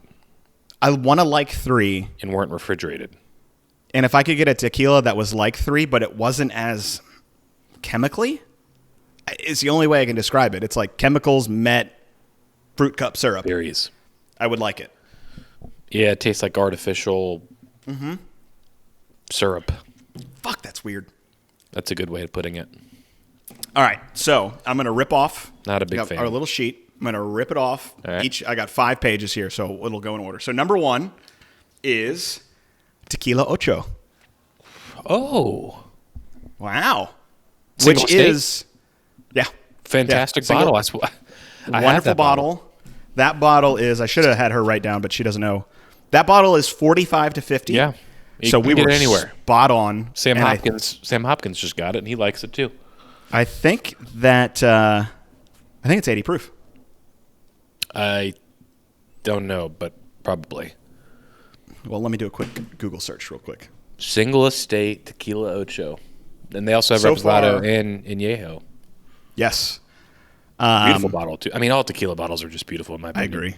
I want to like 3. And weren't refrigerated. And if I could get a tequila that was like 3, but it wasn't as chemically, it's the only way I can describe it. It's like chemicals met fruit cup syrup. Berries. I would like it. Yeah, it tastes like artificial syrup. Fuck, that's weird. That's a good way of putting it. All right, so I'm going to rip off Not a big fan. Our little sheet. I'm going to rip it off. All right. I got 5 pages here, so it'll go in order. So number 1 is Tequila Ocho. Oh. Wow. Single Which state? is, fantastic bottle. Wonderful bottle. That bottle is, I should have had her write down, but she doesn't know. That bottle is 45 to 50. Yeah. So we were anywhere. Spot on. Sam Hopkins just got it, and he likes it too. I think that I think it's 80 proof. I don't know, but probably. Well, let me do a quick Google search real quick. Single estate tequila Ocho. And they also have So Reposado far- and Añejo. Yes. Beautiful bottle, too. I mean, all tequila bottles are just beautiful in my I opinion. agree.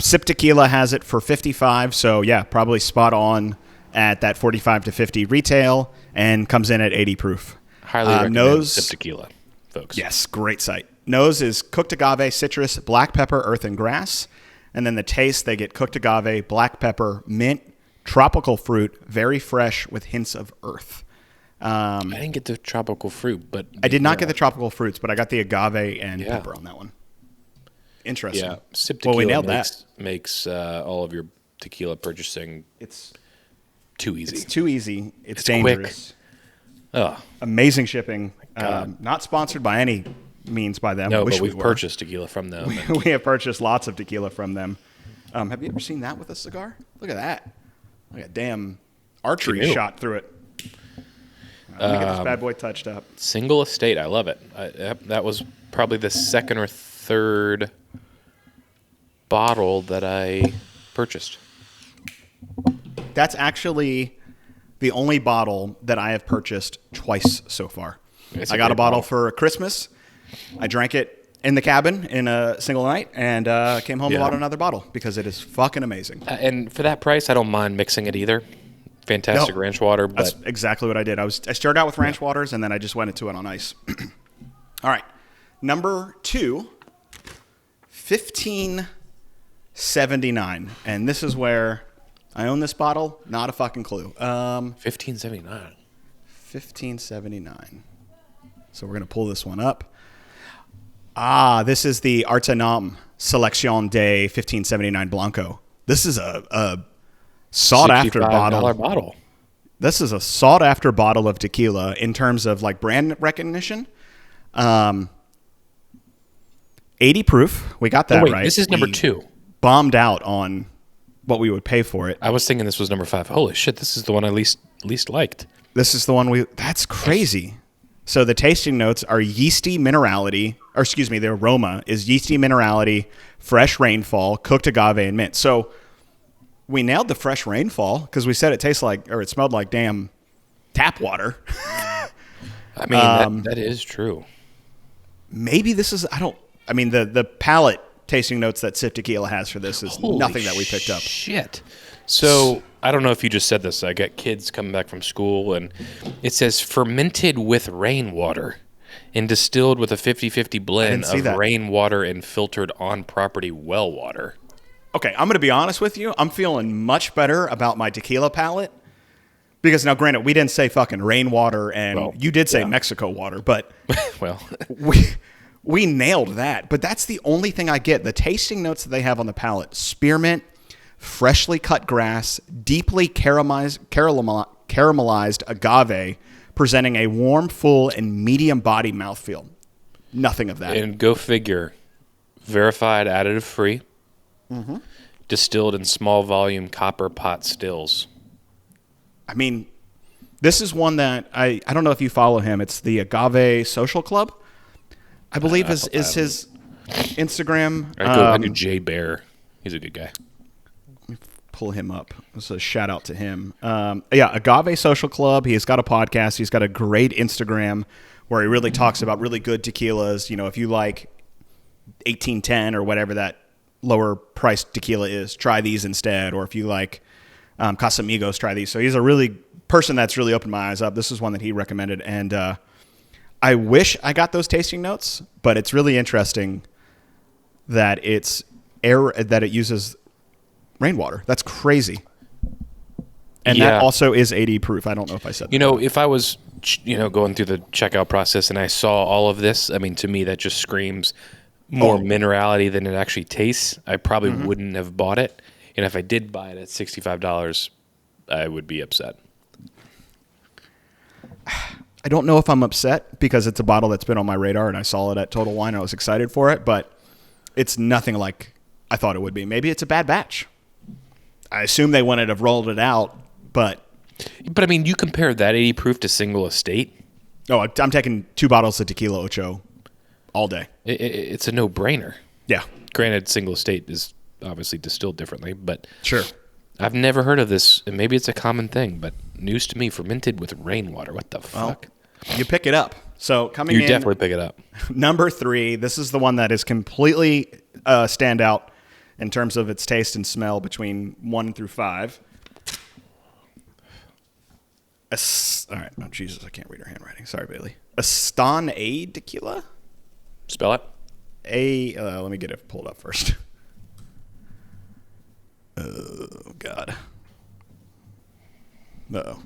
Sip Tequila has it for 55, so yeah, probably spot on at that 45 to 50 retail, and comes in at 80 proof. Highly recommend Nose, Sip Tequila, folks. yes, great site. Nose is cooked agave, citrus, black pepper, earth, and grass. And then the taste, they get cooked agave, black pepper, mint, tropical fruit, very fresh with hints of earth. I didn't get the tropical fruit, but I did not get the tropical fruits, but I got the agave and Yeah. pepper on that one. Interesting. Yeah, Sip Well, Tequila we nailed that. makes all of your tequila purchasing It's too easy. It's too easy. It's quick. dangerous. Oh, Amazing shipping. Not sponsored by any means by them. no, Wish but we we've were. purchased tequila from them. We have purchased lots of tequila from them. Have you ever seen that with a cigar? Look at that. Look at damn archery Canoe. shot through it. Let me get this bad boy touched up. Single estate, I love it. That was probably the second or third bottle that I purchased. That's actually the only bottle that I have purchased twice so far. It's I a got a great bottle bottle. for Christmas. I drank it in the cabin in a single night, and came home and Yeah. bought another bottle because it is fucking amazing. And for that price, I don't mind mixing it either. Fantastic No, ranch water, That's but exactly what I did. I started out with ranch waters, and then I just went into it on ice. All right. Number 2, 1579. And this is where I own this bottle. Not a fucking clue. $15.79. 1579. So we're going to pull this one up. This is the ArteNom Seleccion de 1579 Blanco. This is a sought-after $65 bottle. This is a sought-after bottle of tequila in terms of like brand recognition. 80 proof. We got that Oh, wait, right. this is number We 2. Bombed out on what we would pay for it. I was thinking this was number 5. Holy shit, this is the one I least liked. This is the one that's crazy. So the tasting notes are yeasty minerality, or excuse me, the aroma is yeasty minerality, fresh rainfall, cooked agave, and mint. So we nailed the fresh rainfall because we said it tastes like, or it smelled like damn tap water. I mean, that is true. Maybe this is, the palate tasting notes that Sip Tequila has for this is Holy nothing that we picked up. Shit. So I don't know if you just said this. I got kids coming back from school, and it says fermented with rainwater and distilled with a 50-50 blend see of that. rainwater and filtered on-property well water. Okay, I'm going to be honest with you. I'm feeling much better about my tequila palate because now, granted, we didn't say fucking rainwater, and Well, you did say yeah. Mexico water, but Well, we nailed that. But that's the only thing I get. The tasting notes that they have on the palate: spearmint, freshly cut grass, deeply caramelized agave, presenting a warm, full, and medium body mouthfeel. Nothing of that. and go figure, verified additive free, distilled in small volume copper pot stills. I mean, this is one that I don't know if you follow him. It's the Agave Social Club, I believe is his Instagram. I do Jay Bear. He's a good guy. Pull him up. This is a shout out to him. Agave Social Club. He's got a podcast. He's got a great Instagram where he really talks about really good tequilas. You know, if you like 1810 or whatever that lower priced tequila is, try these instead. Or if you like Casamigos, try these. So he's a really person that's really opened my eyes up. This is one that he recommended. And I wish I got those tasting notes, but it's really interesting that that it uses rainwater. That's crazy. And Yeah. that also is 80 proof. I don't know if I said that. You know, if I was, going through the checkout process and I saw all of this, I mean, to me, that just screams more minerality than it actually tastes. I probably wouldn't have bought it. And if I did buy it at $65, I would be upset. I don't know if I'm upset because it's a bottle that's been on my radar and I saw it at Total Wine. I was excited for it, but it's nothing like I thought it would be. Maybe it's a bad batch. I assume they wouldn't have rolled it out, but... But, I mean, you compare that 80 proof to single estate. Oh, I'm taking 2 bottles of Tequila Ocho all day. It's a no-brainer. Yeah. Granted, single estate is obviously distilled differently, but... Sure. I've never heard of this. And maybe it's a common thing, but news to me. Fermented with rainwater. What the fuck? You pick it up. So coming You in, definitely pick it up. number 3. This is the one that is completely stand out in terms of its taste and smell between 1 through 5. All right. Oh, Jesus, I can't read her handwriting. Sorry, Bailey. Estancia Tequila? Spell it. Let me get it pulled up first. Oh, God. Uh-oh.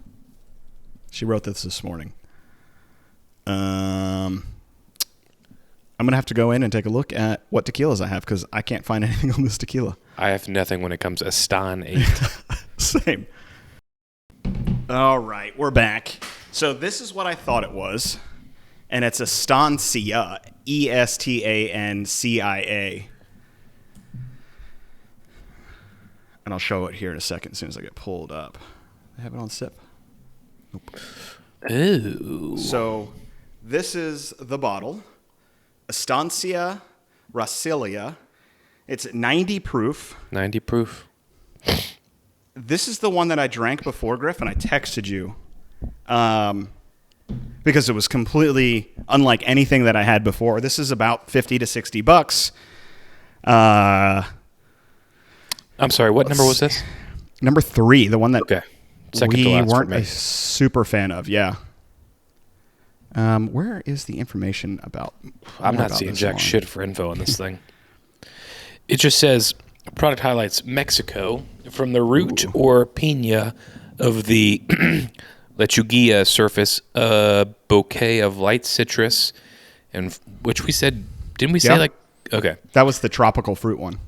She wrote this morning. I'm going to have to go in and take a look at what tequilas I have because I can't find anything on this tequila. I have nothing when it comes to Estan 8. Same. All right, we're back. So this is what I thought it was, and it's Estancia, Estancia. And I'll show it here in a second as soon as I get pulled up. I have it on sip. Nope. Ooh. So this is the bottle. Estancia Raicilla. It's 90 proof. 90 proof. This is the one that I drank before, Griff, and I texted you because it was completely unlike anything that I had before. This is about $50 to $60. I'm sorry, what number was this? Number 3, the one that Second to we last weren't for me. a super fan of. Yeah. Where is the information about? I'm not about seeing this jack one? shit for info on this thing. It just says product highlights Mexico from the root or piña of the lechuguilla surface, a bouquet of light citrus, and which we said, didn't we say Yeah. like, okay. That was the tropical fruit one.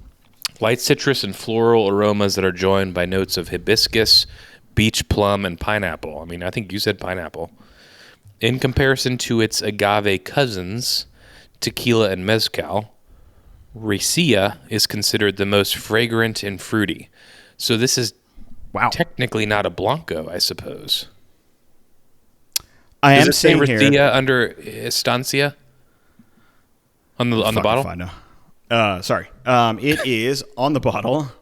Light citrus and floral aromas that are joined by notes of hibiscus, beach plum, and pineapple. I mean, I think you said pineapple. In comparison to its agave cousins, tequila and mezcal, Raicilla is considered the most fragrant and fruity. So this is technically not a Blanco, I suppose. I Does am it say seeing here. Raicilla under Estancia on the bottle? Sorry. It is on the bottle.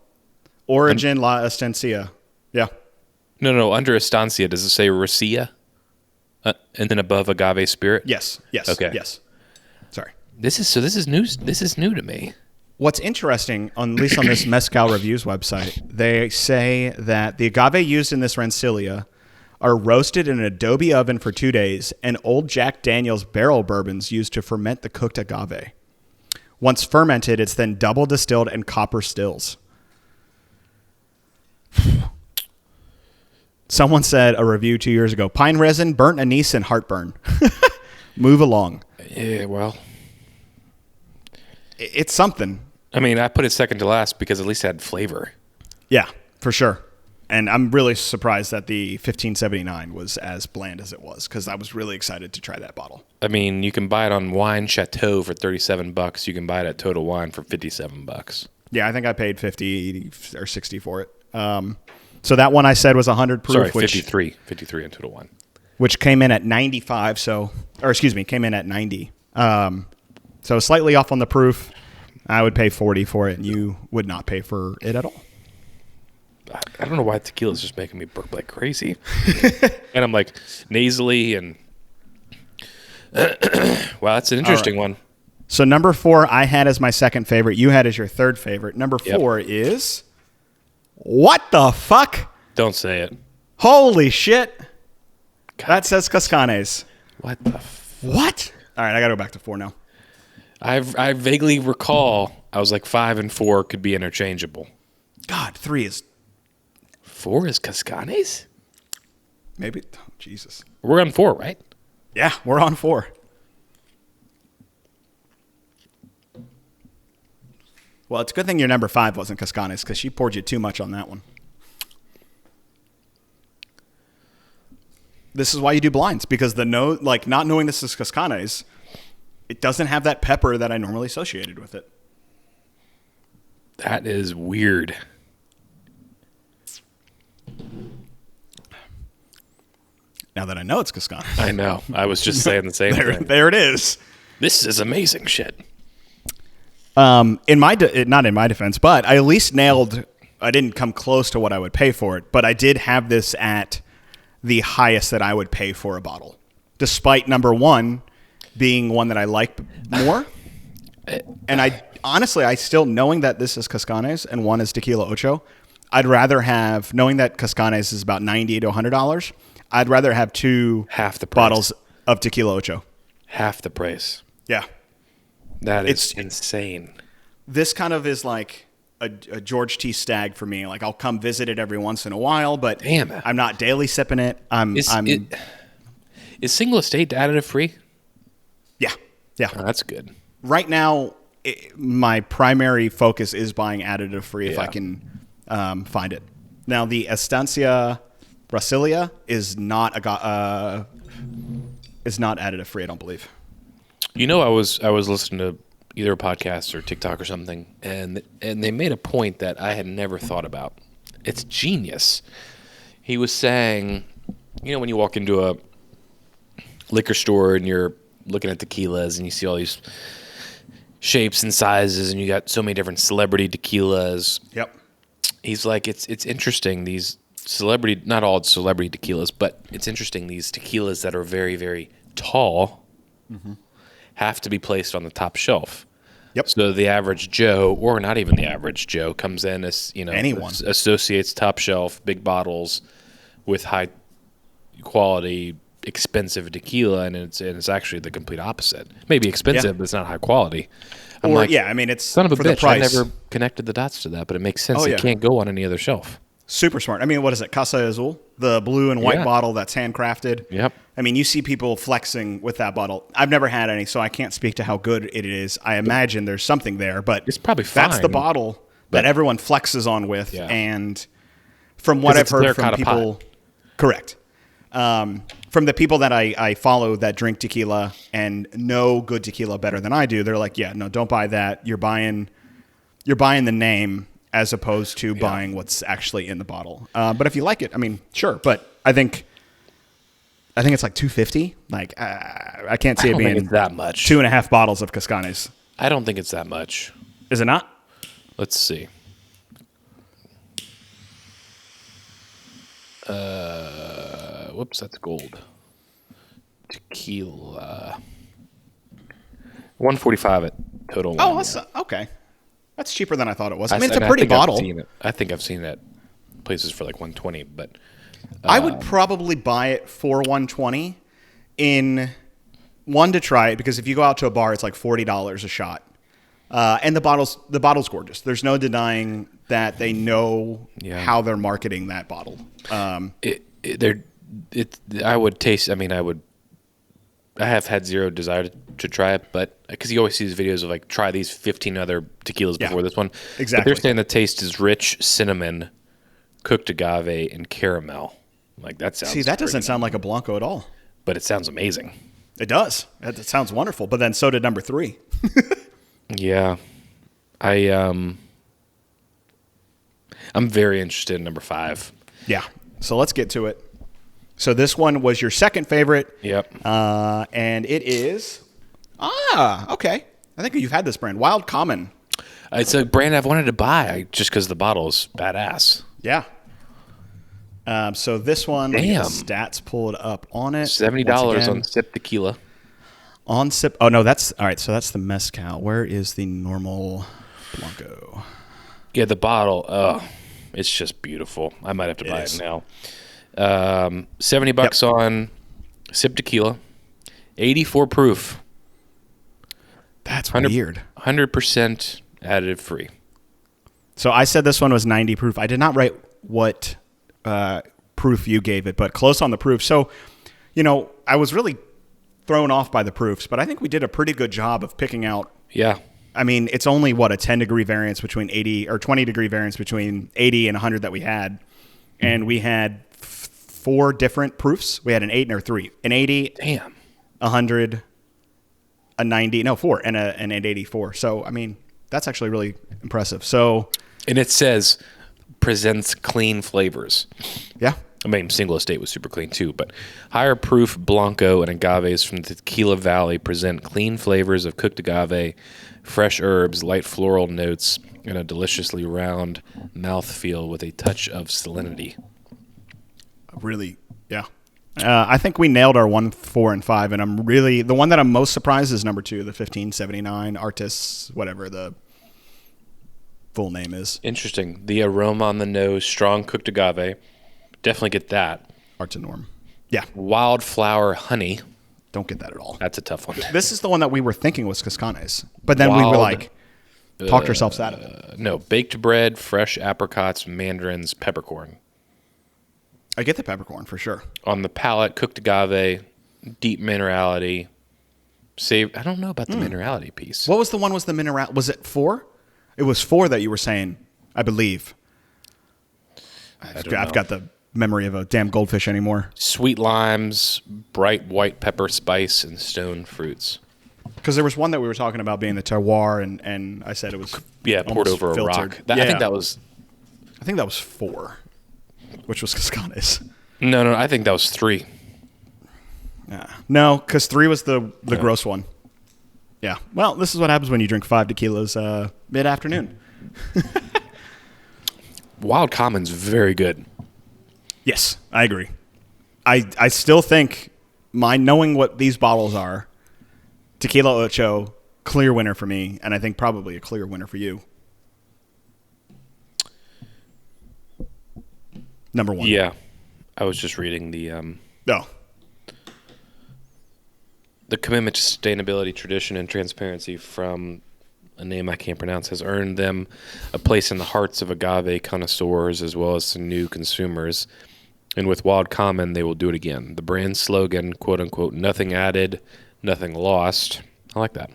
Origin La Estancia. Yeah. No, under Estancia, does it say Raicilla? And then above agave spirit? Yes. Okay. Yes. Sorry. This is news. This is new to me. What's interesting, at least on this Mezcal Reviews website, they say that the agave used in this Raicilla are roasted in an adobe oven for 2 days, and old Jack Daniel's barrel bourbons used to ferment the cooked agave. Once fermented, it's then double distilled in copper stills. Someone said a review 2 years ago, pine resin, burnt anise, and heartburn. Move along. Yeah, well, It's something. I mean, I put it second to last because at least it had flavor. Yeah, for sure. And I'm really surprised that the 1579 was as bland as it was because I was really excited to try that bottle. I mean, you can buy it on Wine Chateau for $37. You can buy it at Total Wine for $57. Yeah, I think I paid 50 or 60 for it. So that one I said was 100 proof. Sorry, 53 on Total Wine. Which came in at 95. Came in at 90. So slightly off on the proof. I would pay 40 for it, and you would not pay for it at all. I don't know why tequila is just making me burp like crazy. And I'm like nasally and wow, that's an interesting one. So number 4 I had as my second favorite. You had as your third favorite. Number 4 is what the fuck? Don't say it. Holy shit. God. That says Cazcanes. What the What? All right, I got to go back to 4 now. I vaguely recall I was like 5 and 4 could be interchangeable. God, 3 is 4 is Cazcanes? maybe. Oh, Jesus. We're on 4, right? Yeah, we're on 4. Well, it's a good thing your number 5 wasn't Cazcanes because she poured you too much on that one. This is why you do blinds because not knowing this is Cazcanes, it doesn't have that pepper that I normally associated with it. That is weird. Now that I know it's Cazcanes. I know. I was just saying the same thing. There it is. This is amazing shit. Not in my defense, but I at least nailed I didn't come close to what I would pay for it, but I did have this at the highest that I would pay for a bottle, despite number one being one that I like more. And I honestly, I still, knowing that this is Cazcanes and one is Tequila Ocho, I'd rather have, knowing that Cazcanes is about $90 to $100, I'd rather have half the price. bottles of Tequila Ocho. Half the price. Yeah. That is It's- insane. This kind of is like a George T. Stag for me. Like, I'll come visit it every once in a while, but Damn. I'm not daily sipping it. Is single estate additive free? Yeah. Oh, that's good. Right now, my primary focus is buying additive free if I can find it. Now, the Estancia Raicilla is not additive free, I don't believe. You know, I was listening to either a podcast or TikTok or something, and they made a point that I had never thought about. It's genius. He was saying, you know, when you walk into a liquor store and you're looking at tequilas and you see all these shapes and sizes and you got so many different celebrity tequilas. Yep. He's like, it's interesting, these celebrity, not all celebrity tequilas, but it's interesting, these tequilas that are very, very tall have to be placed on the top shelf. Yep. So the average Joe, or not even the average Joe, comes in as, you know, Anyone. associates top shelf, big bottles with high quality, expensive tequila, and it's actually the complete opposite. Maybe expensive, but it's not high quality. I'm Or, like, yeah, I mean, it's son of a for bitch. the price. I never connected the dots to that, but it makes sense. Oh, It yeah. can't go on any other shelf. Super smart. I mean, what is it? Casa Azul, the blue and white Yeah. bottle that's handcrafted. Yep. I mean, you see people flexing with that bottle. I've never had any, so I can't speak to how good it is. I imagine there's something there, but It's probably that's the fine, bottle but- that everyone flexes on with. Yeah. And from what 'Cause I've it's their heard from kind of people, pot. correct. From the people that I follow that drink tequila and know good tequila better than I do, they're like, yeah, no, don't buy that. You're buying the name as opposed to buying what's actually in the bottle. But if you like it, I mean, sure. But I think it's like $250. Like, I can't see I it don't think being it's that much. 2.5 bottles of Cazcanes. I don't think it's that much. Is it not? Let's see. Whoops, that's gold. Tequila. 145 at Total Oh, Wine. that's okay. That's cheaper than I thought it was. I I mean, it's a think pretty I've bottle. seen it. I think I've seen it at places for like 120, but I would probably buy it for 120 in one to try it, because if you go out to a bar, it's like $40 a shot. And the bottle's gorgeous. There's no denying that they know how they're marketing that bottle. I would taste. I mean, I have had zero desire to try it, but because you always see these videos of like, try these 15 other tequilas before this one. Exactly. But they're saying the taste is rich cinnamon, cooked agave, and caramel. Like, that sounds. See, that doesn't pretty sound like a Blanco at all. But it sounds amazing. It does. It sounds wonderful. But then so did number 3. Yeah, I'm very interested in number 5. Yeah. So let's get to it. So this one was your second favorite. Yep. And it is... okay. I think you've had this brand. Wild Common. It's a brand I've wanted to buy just because the bottle is badass. Yeah. So this one, let me get the Damn. stats pulled up on it. $70 Once again, on Sip Tequila. on sip. Oh no, that's all right. So that's the mezcal. Where is the normal Blanco? Yeah, the bottle. Oh, it's just beautiful. I might have to buy it now. $70 on Sip Tequila. 84 proof. That's weird. 100% additive free. So I said this one was 90 proof. I did not write what proof you gave it, but close on the proof. So, I was really thrown off by the proofs, but I think we did a pretty good job of picking out. Yeah. I mean, it's only a 10-degree variance between 80 or 20-degree variance between 80 and 100 that we had. And we had 4 different proofs. We had an 8 and a 3. An 80, Damn. 100, a 90, no, 4, and an 84. So, I mean, that's actually really impressive. So, And it says presents clean flavors. yeah. I mean, single estate was super clean too, but higher proof Blanco and agaves from the Tequila Valley present clean flavors of cooked agave, fresh herbs, light floral notes, and a deliciously round mouthfeel with a touch of salinity. Really, yeah. I think we nailed our 1, 4, and 5, and I'm really the one that I'm most surprised is number 2, the 1579 Artis, whatever the full name is. Interesting. The aroma on the nose, strong cooked agave. Definitely get that. ArteNom. Yeah, Wildflower honey. don't get that at all. That's a tough one. This is the one that we were thinking was Cazcanes, but then we were like, talked ourselves out of it. No, baked bread, fresh apricots, mandarins, peppercorn. I get the peppercorn for sure. On the palate, cooked agave, deep minerality. I don't know about the minerality piece. What was the one? Was the mineral? Was it 4? It was 4 that you were saying, I believe. I've got the memory of a damn goldfish anymore. Sweet limes, bright white pepper spice, and stone fruits. Because there was one that we were talking about being the terroir, and I said it was poured over a rock. I think that was 4, which was Cazcanes. No, I think that was 3. No, because 3 was the gross one. Yeah. Well, this is what happens when you drink 5 tequilas mid-afternoon. Wild Common's very good. Yes, I agree. I still think knowing what these bottles are, Tequila Ocho, clear winner for me, and I think probably a clear winner for you. Number 1. Yeah. I was just reading the commitment to sustainability, tradition, and transparency from a name I can't pronounce has earned them a place in the hearts of agave connoisseurs as well as new consumers. And with Wild Common, they will do it again. The brand slogan, quote unquote, nothing added, nothing lost. I like that.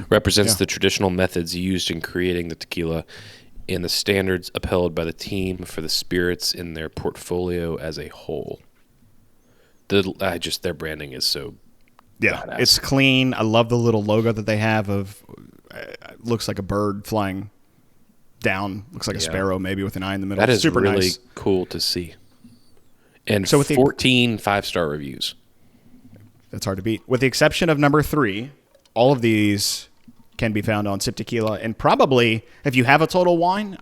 Represents the traditional methods used in creating the tequila and the standards upheld by the team for the spirits in their portfolio as a whole. Their branding is so badass. It's clean. I love the little logo that they have of looks like a bird flying down. Looks like a sparrow maybe with an eye in the middle. That is super really nice. Cool to see. And so with 14 5-star reviews. That's hard to beat. With the exception of number 3, all of these can be found on Sip Tequila, and probably if you have a Total Wine,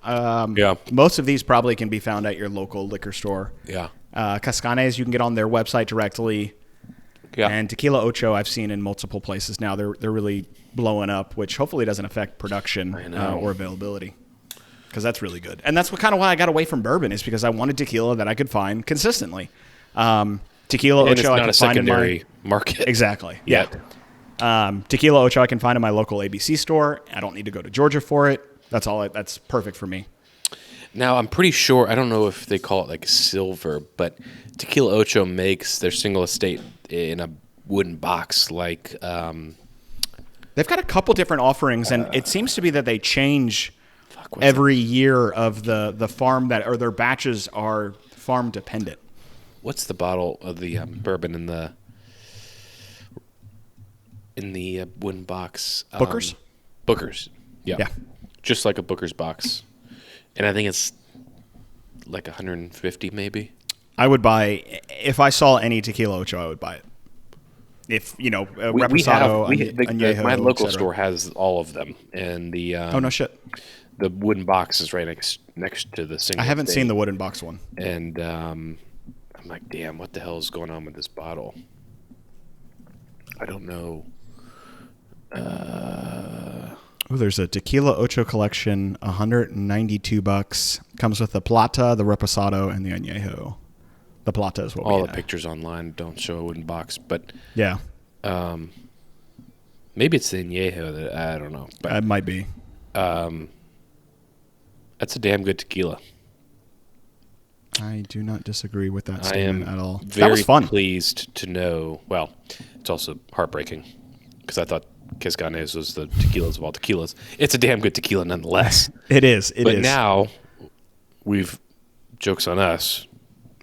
most of these probably can be found at your local liquor store. Yeah. Cazcanes you can get on their website directly. Yeah. And Tequila Ocho I've seen in multiple places now. They're really blowing up, which hopefully doesn't affect production or availability, because that's really good. And that's why I got away from bourbon, is because I wanted tequila that I could find consistently. Tequila and Ocho it's not I can a find secondary market. Exactly. Yeah. Tequila Ocho I can find in my local ABC store. I don't need to go to Georgia for it. That's perfect for me. Now, I'm pretty sure, I don't know if they call it like silver, but Tequila Ocho makes their single estate in a wooden box like... They've got a couple different offerings, and it seems to be that they change every year of the farm or their batches are farm dependent. What's the bottle of the bourbon in the wooden box? Booker's? Booker's, yeah. Just like a Booker's box. And I think it's like 150 maybe. I would buy, if I saw any Tequila Ocho, I would buy it. If, Reposado, Añejo, my local store has all of them. And the oh, no shit. The wooden box is right next to the single. I haven't seen the wooden box one. And I'm like, damn, what the hell is going on with this bottle? I don't know. There's a Tequila Ocho collection, $192. Comes with the Plata, the Reposado, and the Añejo. The Plata is what all the pictures online don't show a wooden box, but yeah, maybe it's the Añejo that I don't know. But it might be. That's a damn good tequila. I do not disagree with that statement at all. Very that was fun. Pleased to know. Well, it's also heartbreaking because I thought Cazcanes was the tequilas of all tequilas. It's a damn good tequila nonetheless. It is. But now jokes on us.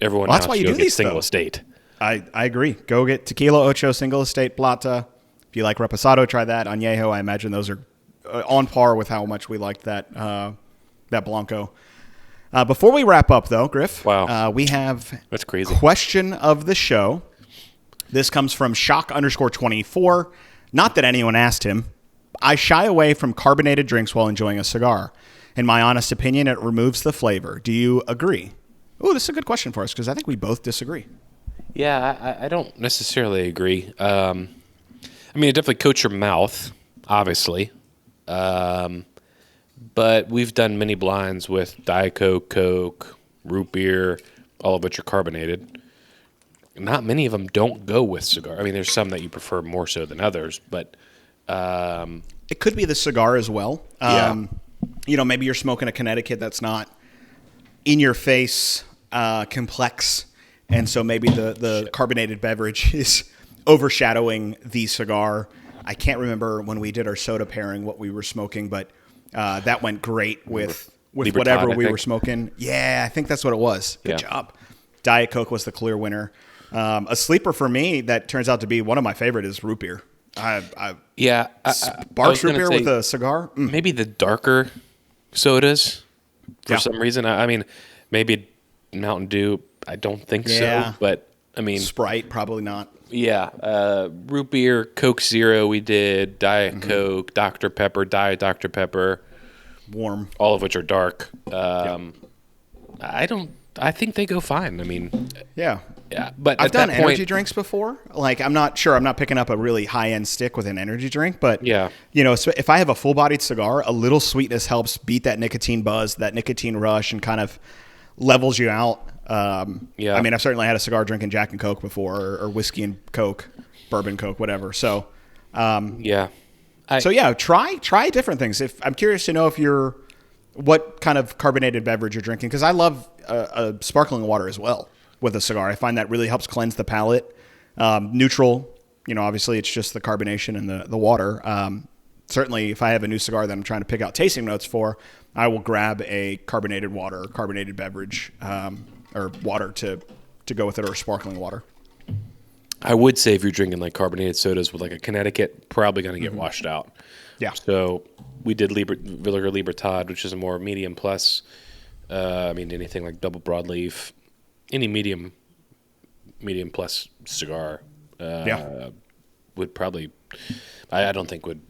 Everyone that's why you do these single estate. I agree. Go get Tequila Ocho single estate Plata. If you like Reposado, try that. Añejo, I imagine those are on par with how much we liked that Blanco. Before we wrap up, though, Griff, we have that's crazy question of the show. This comes from Shock_24. Not that anyone asked him. I shy away from carbonated drinks while enjoying a cigar. In my honest opinion, it removes the flavor. Do you agree? Oh, this is a good question for us because I think we both disagree. Yeah, I don't necessarily agree. I mean, it definitely coats your mouth, obviously. But we've done many blinds with Diet Coke, Coke, root beer, all of which are carbonated. Not many of them don't go with cigar. I mean, there's some that you prefer more so than others, but it could be the cigar as well. Yeah. Maybe you're smoking a Connecticut that's not in your face, complex, and so maybe the carbonated beverage is overshadowing the cigar. I can't remember when we did our soda pairing what we were smoking, but that went great with Libertad, whatever I we think. were smoking. Yeah, I think that's what it was. Good Yeah. job. Diet Coke was the clear winner. A sleeper for me that turns out to be one of my favorite is root beer. yeah, I Barks was root gonna beer say with a cigar. maybe the darker sodas for Yeah. some reason. I mean, maybe Mountain Dew. I don't think Yeah. so, but I mean, Sprite, probably not. yeah, root beer, Coke Zero. We did Diet Mm-hmm. Coke, Dr Pepper, Diet Dr Pepper, Warm. all of which are dark. I think they go fine. I mean, Yeah. yeah, but I've at done that point, energy drinks before. Like, I'm not sure. I'm not picking up a really high-end stick with an energy drink, but Yeah. so if I have a full-bodied cigar, a little sweetness helps beat that nicotine buzz, that nicotine rush, and kind of levels you out. Yeah. I mean, I've certainly had a cigar drinking Jack and Coke before, or whiskey and Coke, bourbon Coke, whatever. So, yeah, try different things. If I'm curious to know what kind of carbonated beverage you're drinking, because I love sparkling water as well with a cigar. I find that really helps cleanse the palate. Neutral, obviously it's just the carbonation and the water. Certainly, if I have a new cigar that I'm trying to pick out tasting notes for, I will grab a carbonated water, carbonated beverage, or water to go with it, or sparkling water. I would say if you're drinking like carbonated sodas with like a Connecticut, probably going to get washed out. Yeah. So we did Villiger Libertad, which is a more medium plus. I mean, anything like double broadleaf, any medium plus cigar would probably, I don't think would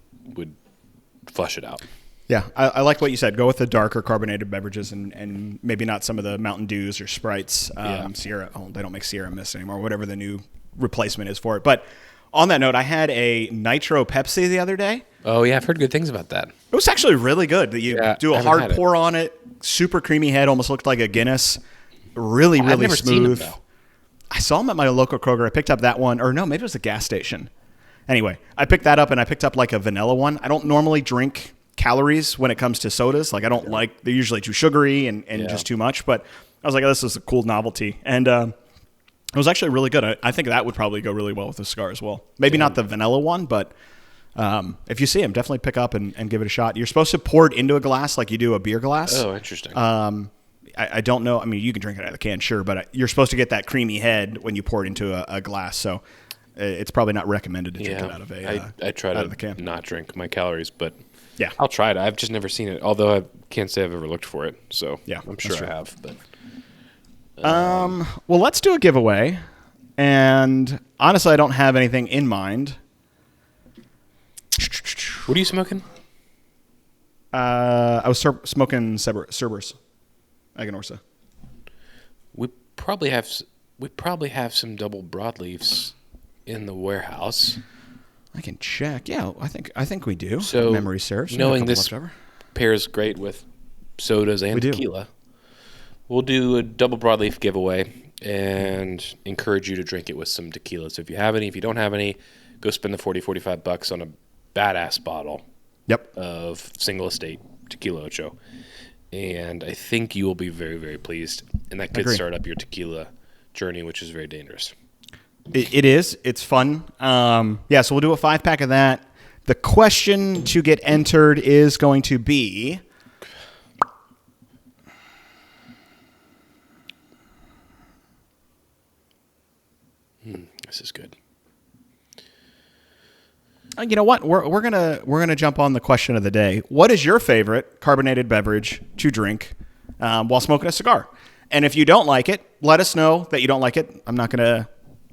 flush it out. Yeah, I like what you said. Go with the darker carbonated beverages and maybe not some of the Mountain Dews or Sprites. Sierra, they don't make Sierra Mist anymore, whatever the new replacement is for it. But on that note, I had a Nitro Pepsi the other day. Oh, yeah, I've heard good things about that. It was actually really good. You do I a haven't had hard it. pour on it, super creamy head, almost looked like a Guinness. Really, I've really never seen them, smooth. though. I saw them at my local Kroger. I picked up that one, or no, maybe it was a gas station. Anyway, I picked that up, and I picked up like a vanilla one. I don't normally drink calories when it comes to sodas. Like, I don't like, they're usually too sugary and just too much. But I was like, oh, this is a cool novelty. And it was actually really good. I think that would probably go really well with a cigar as well. Maybe not the vanilla one, but if you see them, definitely pick up and give it a shot. You're supposed to pour it into a glass like you do a beer glass. Oh, interesting. I don't know. I mean, you can drink it out of the can, sure, but you're supposed to get that creamy head when you pour it into a glass. So it's probably not recommended to drink it out of I try out to of the can. not drink my calories, but Yeah. I'll try it. I've just never seen it, although I can't say I've ever looked for it. So Yeah, I'm that's sure true. I have. But Well, let's do a giveaway. And honestly, I don't have anything in mind. what are you smoking? I was smoking Cerberus, Aganorsa. We probably have some double broadleafs in the warehouse. I can check. Yeah, I think we do. So memory serves. We got a knowing couple this leftover. pairs great with sodas and We do. tequila, we'll do a double broadleaf giveaway and encourage you to drink it with some tequila. So if you have any, if you don't have any, go spend the $40-$45 on a badass bottle Yep. of single estate tequila Ocho. And I think you will be very, very pleased. And that could Agree. start up your tequila journey, which is very dangerous. It is. It's fun. So we'll do a 5-pack of that. The question to get entered is going to be, This is good. you know what? We're gonna jump on the question of the day. What is your favorite carbonated beverage to drink while smoking a cigar? And if you don't like it, let us know that you don't like it. I'm not gonna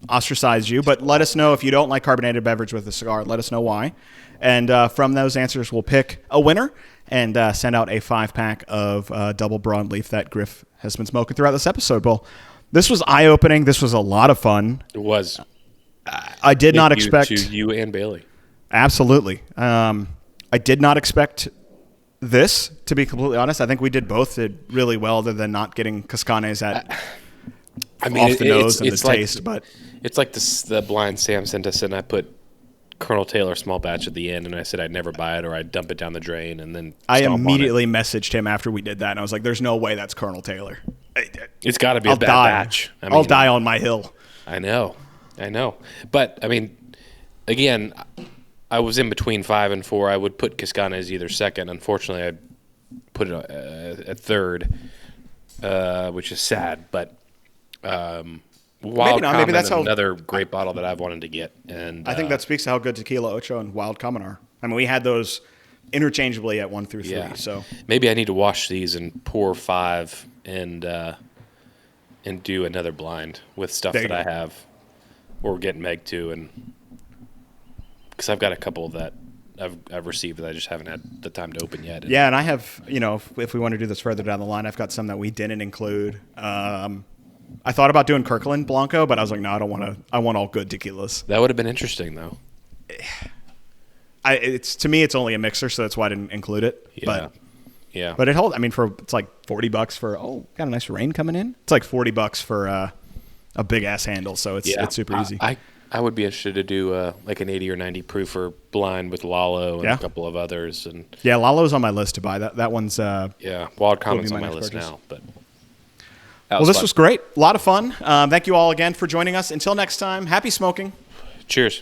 ostracize you, but let us know if you don't like carbonated beverage with a cigar. Let us know why. And from those answers, we'll pick a winner and send out a 5-pack of double broadleaf that Griff has been smoking throughout this episode. Well, this was eye-opening. This was a lot of fun. It was. I did not expect... To you and Bailey. Absolutely. I did not expect this, to be completely honest. I think we both did really well, other than not getting Cazcanes off the nose and the taste. But it's like the blind Sam sent us, and I put Colonel Taylor small batch at the end, and I said I'd never buy it or I'd dump it down the drain, and then I immediately messaged him after we did that, and I was like, "There's no way that's Colonel Taylor. It's got to be a bad batch. I'll die on my hill." I know, but I mean, again, I was in between 5 and 4. I would put Cazcanes either second. Unfortunately, I put it at third, which is sad, but. Wild maybe that's another great bottle that I've wanted to get, and I think that speaks to how good Tequila, Ocho, and Wild Common are. I mean, we had those interchangeably at 1 through 3. Yeah. So maybe I need to wash these and pour 5 and do another blind with stuff that I have, or get Meg to, and because I've got a couple that I've received that I just haven't had the time to open yet. Yeah, and I have, if we want to do this further down the line, I've got some that we didn't include. I thought about doing Kirkland Blanco, but I was like, no, I don't want to. I want all good tequilas. That would have been interesting, though. To me, it's only a mixer, so that's why I didn't include it. Yeah. But it holds. I mean, it's like $40 for. Oh, got a nice rain coming in. It's like $40 for a big ass handle, so it's super easy. I would be interested to do like an 80 or 90 proof or blind with Lalo and a couple of others. And yeah, Lalo's on my list to buy. That one's Wild Common's on my list now, but. Well, this was great. A lot of fun. Thank you all again for joining us. Until next time, happy smoking. Cheers.